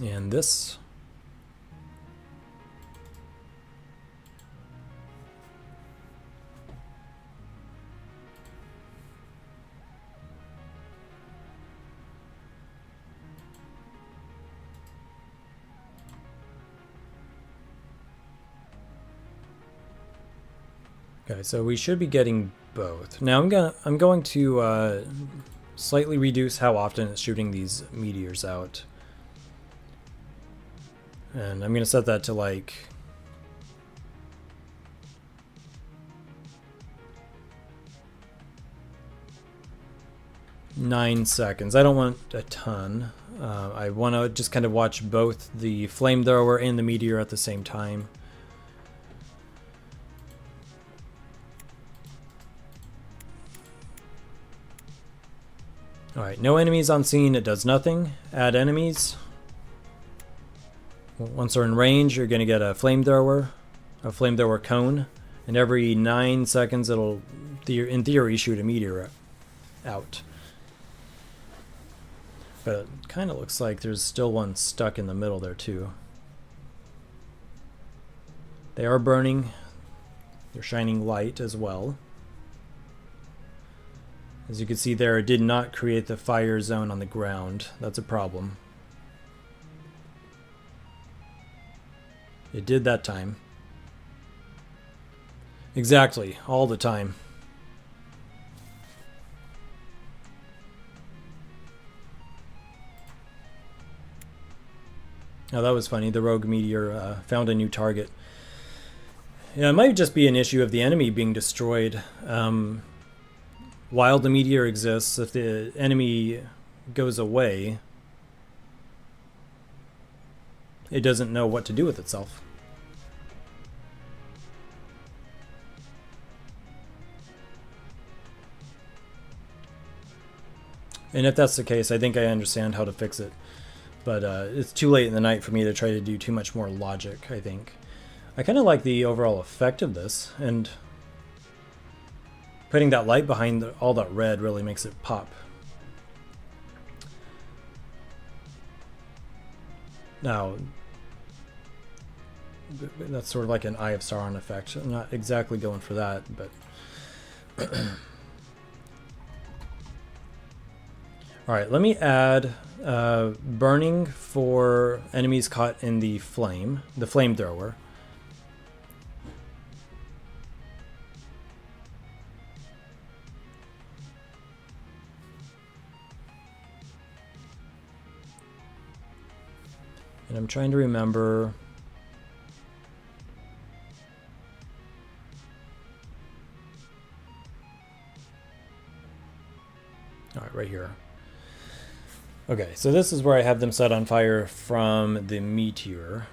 And this. Okay, so we should be getting both. Now I'm going to slightly reduce how often it's shooting these meteors out. And I'm going to set that to like 9 seconds. I don't want a ton. I want to just kind of watch both the flamethrower and the meteor at the same time. Alright, no enemies on scene, it does nothing. Add enemies. Once they're in range, you're going to get a flamethrower cone, and every 9 seconds it'll, in theory, shoot a meteor out. But it kind of looks like there's still one stuck in the middle there too. They are burning. They're shining light as well. As you can see there, it did not create the fire zone on the ground. That's a problem. It did that time. Exactly, all the time. Now that was funny. The rogue meteor found a new target. Yeah, it might just be an issue of the enemy being destroyed. While the meteor exists, if the enemy goes away, it doesn't know what to do with itself. And if that's the case, I think I understand how to fix it. But it's too late in the night for me to try to do too much more logic, I think. I kind of like the overall effect of this, and putting that light behind all that red really makes it pop. Now, that's sort of like an Eye of Sauron effect. I'm not exactly going for that, but... Alright, let me add burning for enemies caught in the flamethrower. And I'm trying to remember... Alright, right here. Okay, so this is where I have them set on fire from the meteor.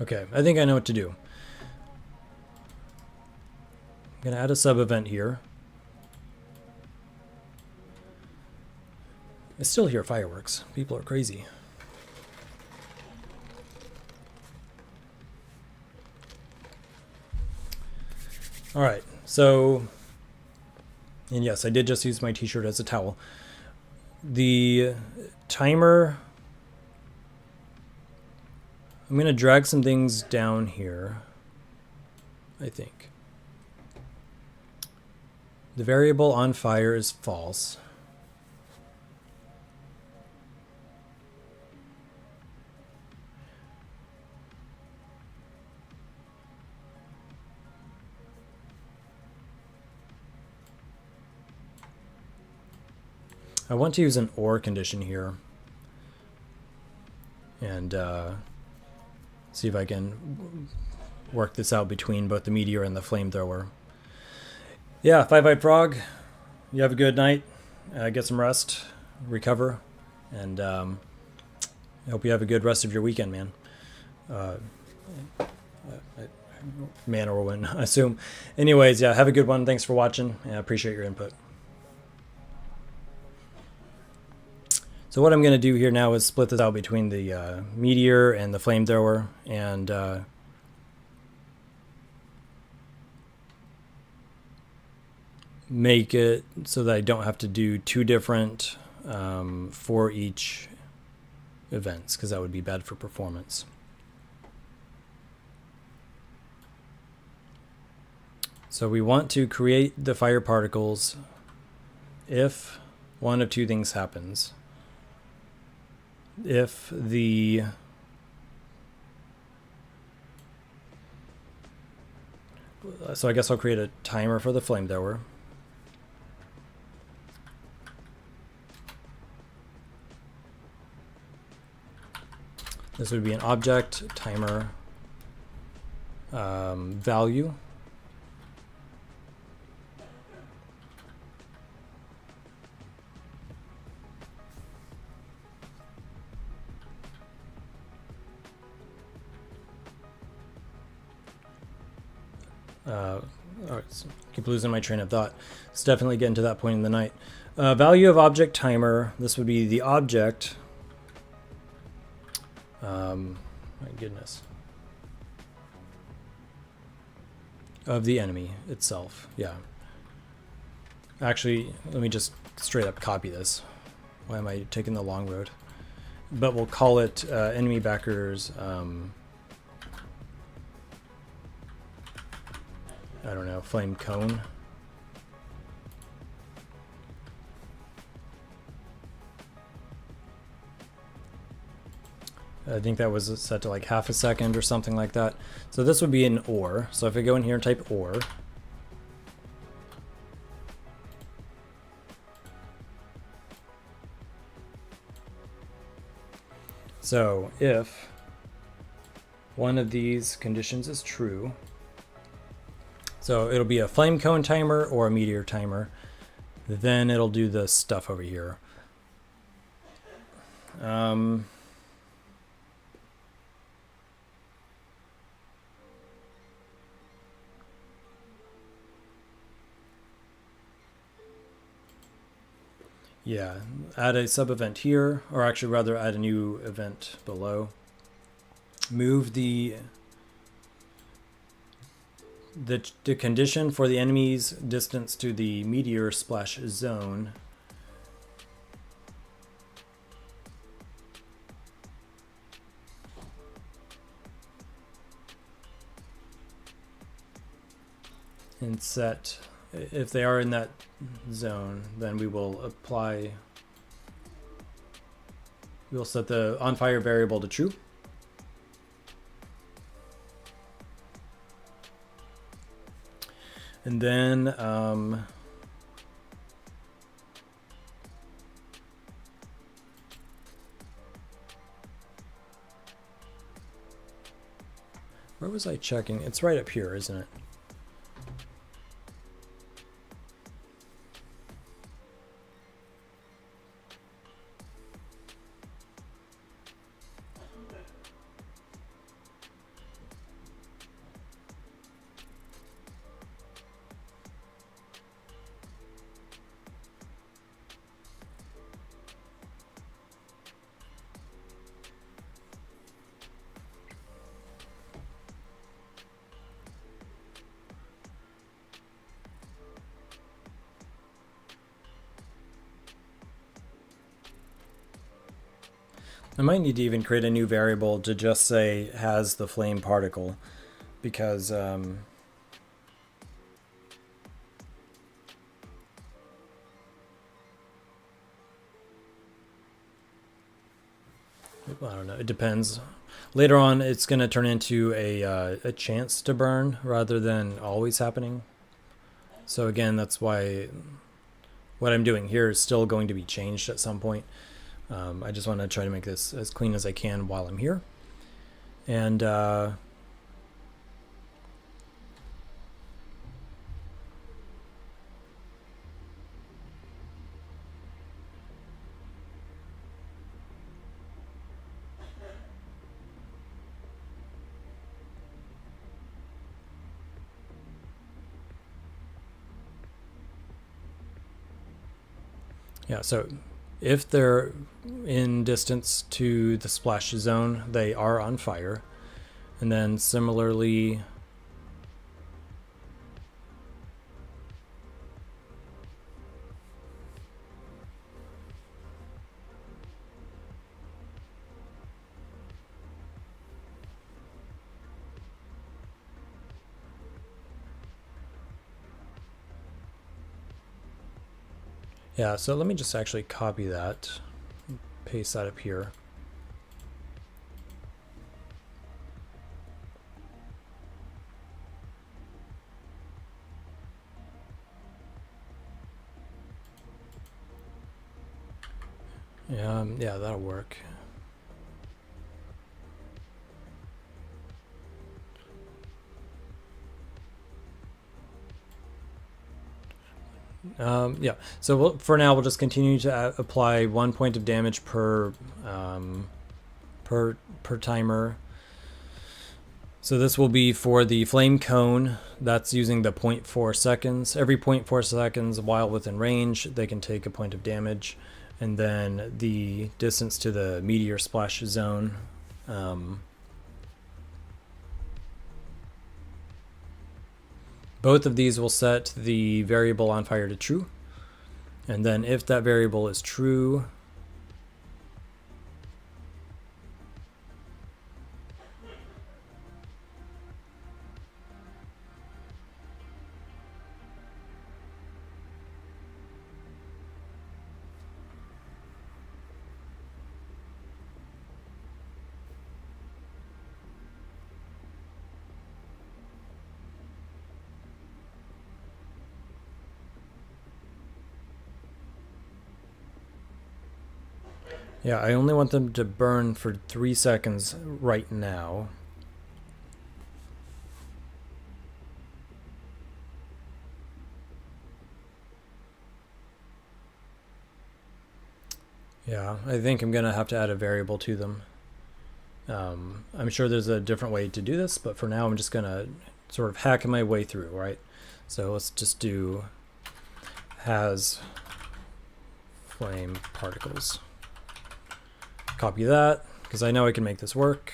Okay, I think I know what to do. I'm going to add a sub-event here. I still hear fireworks. People are crazy. Alright, so... And yes, I did just use my t-shirt as a towel. The timer... I'm going to drag some things down here, I think. The variable on fire is false. I want to use an or condition here and see if I can work this out between both the meteor and the flamethrower. Yeah, Five-Eyed Frog, you have a good night. Get some rest, recover, and I hope you have a good rest of your weekend, man. Man or woman, I assume. Anyways, yeah, have a good one. Thanks for watching. I appreciate your input. So what I'm going to do here now is split this out between the meteor and the flamethrower, and make it so that I don't have to do two different for each events, because that would be bad for performance. So we want to create the fire particles if one of two things happens. If the so I guess I'll create a timer for the flamethrower. This would be an object timer value. All right, so keep losing my train of thought. It's definitely getting to that point in the night. Value of object timer. This would be the object. My goodness. Of the enemy itself. Yeah. Actually, let me just straight up copy this. Why am I taking the long road? But we'll call it enemy backers. I don't know, flame cone. I think that was set to like half a second or something like that. So this would be an or. So if I go in here and type or, so if one of these conditions is true, so it'll be a flame cone timer or a meteor timer, then it'll do the stuff over here. Yeah, add a sub event here, or actually rather add a new event below. Move the condition for the enemy's distance to the meteor splash zone. And set, if they are in that zone, then we will apply, we'll set the on fire variable to true. And then where was I checking? It's right up here, isn't it? I might need to even create a new variable to just say has the flame particle, because I don't know, it depends. Later on it's going to turn into a chance to burn rather than always happening. So again, that's why what I'm doing here is still going to be changed at some point. I just want to try to make this as clean as I can while I'm here. And yeah, so if they're in distance to the splash zone, they are on fire. And then similarly, yeah, so let me just actually copy that, paste that up here. Yeah, that'll work. Yeah, so for now we'll just continue to apply 1 point of damage per timer. So this will be for the flame cone. That's using the 0.4 seconds. Every 0.4 seconds while within range, they can take a point of damage. And then the distance to the meteor splash zone. Both of these will set the variable on fire to true. And then if that variable is true, yeah, I only want them to burn for 3 seconds right now. Yeah, I think I'm gonna have to add a variable to them. I'm sure there's a different way to do this, but for now I'm just gonna sort of hack my way through, right? So let's just do has flame particles. Copy that, because I know I can make this work.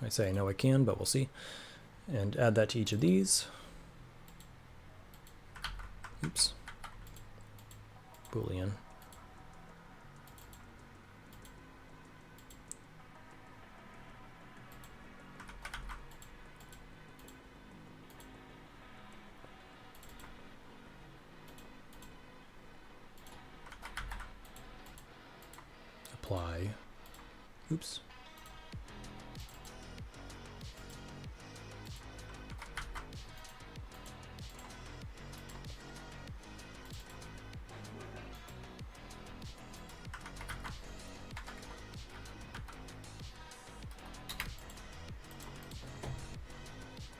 I say I know I can, but we'll see. And add that to each of these. Oops. Boolean. Apply. Oops.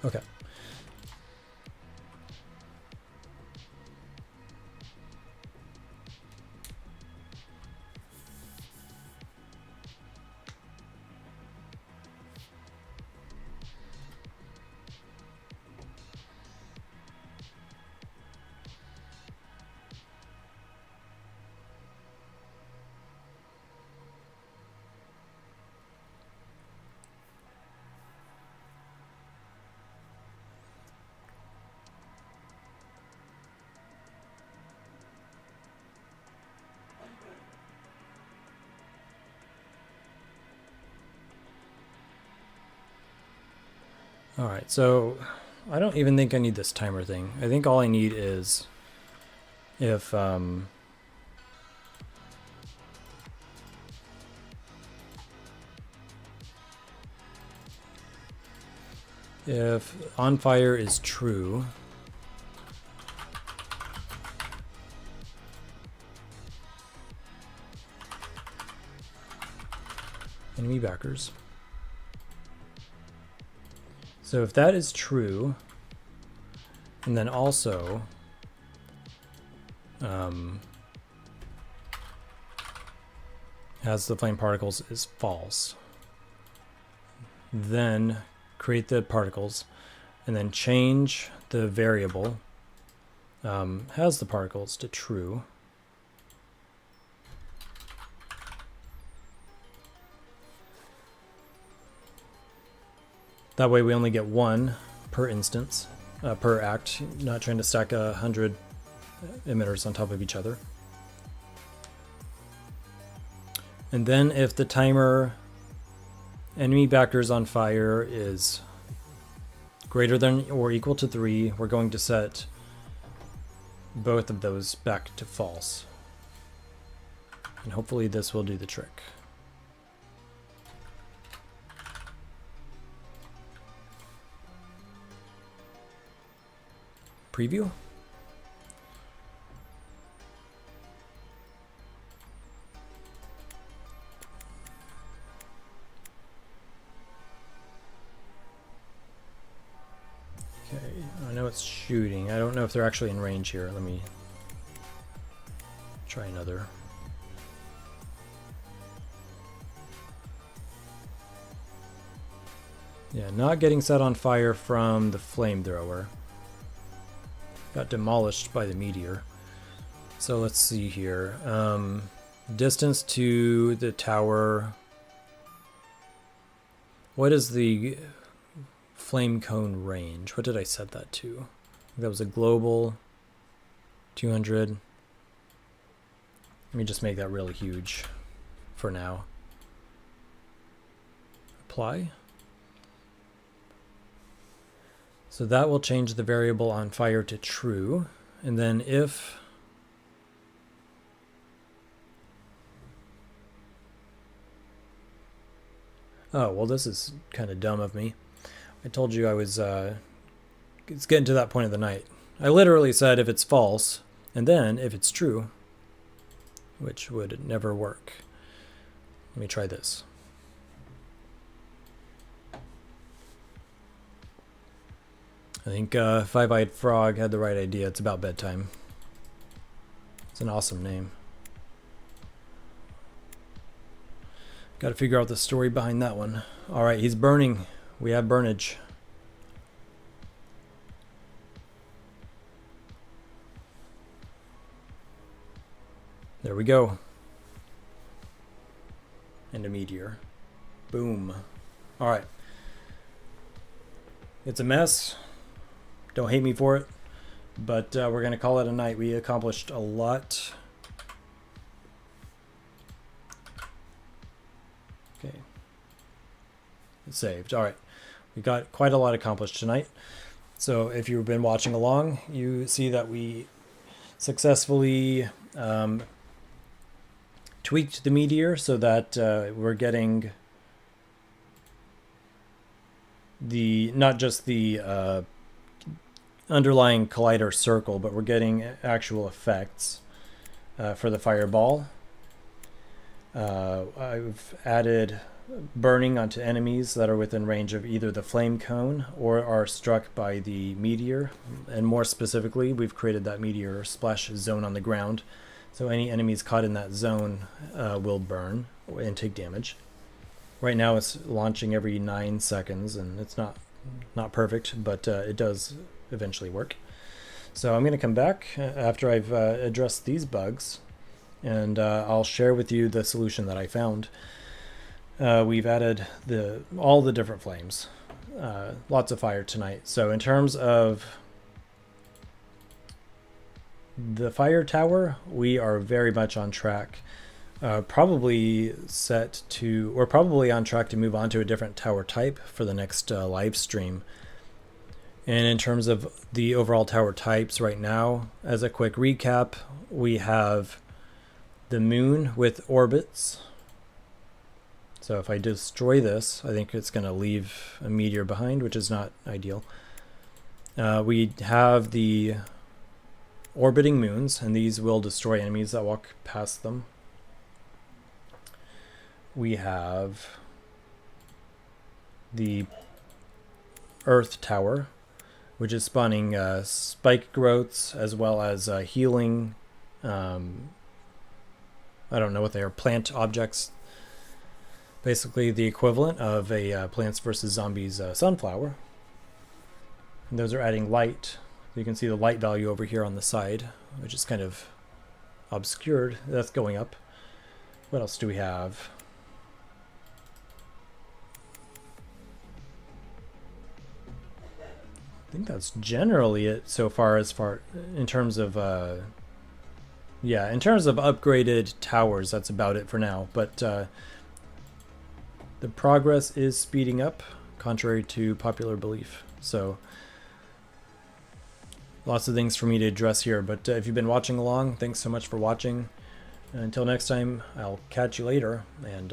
Okay. All right, so I don't even think I need this timer thing. I think all I need is if on fire is true, enemy backers. So if that is true, and then also has the flame particles is false, then create the particles and then change the variable has the particles to true. That way we only get one per instance, per act, not trying to stack 100 emitters on top of each other. And then if the timer enemy backers on fire is greater than or equal to 3, we're going to set both of those back to false. And hopefully this will do the trick. Preview. Okay, I know it's shooting. I don't know if they're actually in range here. Let me try another. Yeah, not getting set on fire from the flamethrower. Got demolished by the meteor. So let's see here. Distance to the tower. What is the flame cone range? What did I set that to? That was a global 200. Let me just make that really huge for now. Apply. So that will change the variable on fire to true. And then if oh, well, this is kind of dumb of me. I told you I was it's getting to that point of the night. I literally said if it's false, and then if it's true, which would never work. Let me try this. I think Five-Eyed Frog had the right idea. It's about bedtime. It's an awesome name. Got to figure out the story behind that one. All right, he's burning. We have burnage. There we go. And a meteor. Boom. All right. It's a mess. Don't hate me for it, but we're going to call it a night. We accomplished a lot. Okay. It's saved. All right. We got quite a lot accomplished tonight. So if you've been watching along, you see that we successfully tweaked the meteor so that we're getting the not just the underlying collider circle, but we're getting actual effects for the fireball. I've added burning onto enemies that are within range of either the flame cone or are struck by the meteor, and more specifically we've created that meteor splash zone on the ground, so any enemies caught in that zone will burn and take damage. Right now it's launching every 9 seconds, and it's not perfect, but it does eventually work. So I'm going to come back after I've addressed these bugs, and I'll share with you the solution that I found. We've added all the different flames, lots of fire tonight. So in terms of the fire tower, we are very much on track. Probably on track to move on to a different tower type for the next live stream. And in terms of the overall tower types right now, as a quick recap, we have the moon with orbits. So if I destroy this, I think it's going to leave a meteor behind, which is not ideal. We have the orbiting moons, and these will destroy enemies that walk past them. We have the Earth Tower, which is spawning spike growths as well as healing. I don't know what they are, plant objects. Basically the equivalent of a Plants vs. Zombies sunflower. And those are adding light. You can see the light value over here on the side, which is kind of obscured. That's going up. What else do we have? I think that's generally it so far, in terms of yeah, in terms of upgraded towers, that's about it for now. But the progress is speeding up, contrary to popular belief. So lots of things for me to address here. But if you've been watching along, thanks so much for watching. Until next time, I'll catch you later. And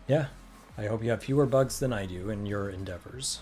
yeah, I hope you have fewer bugs than I do in your endeavors.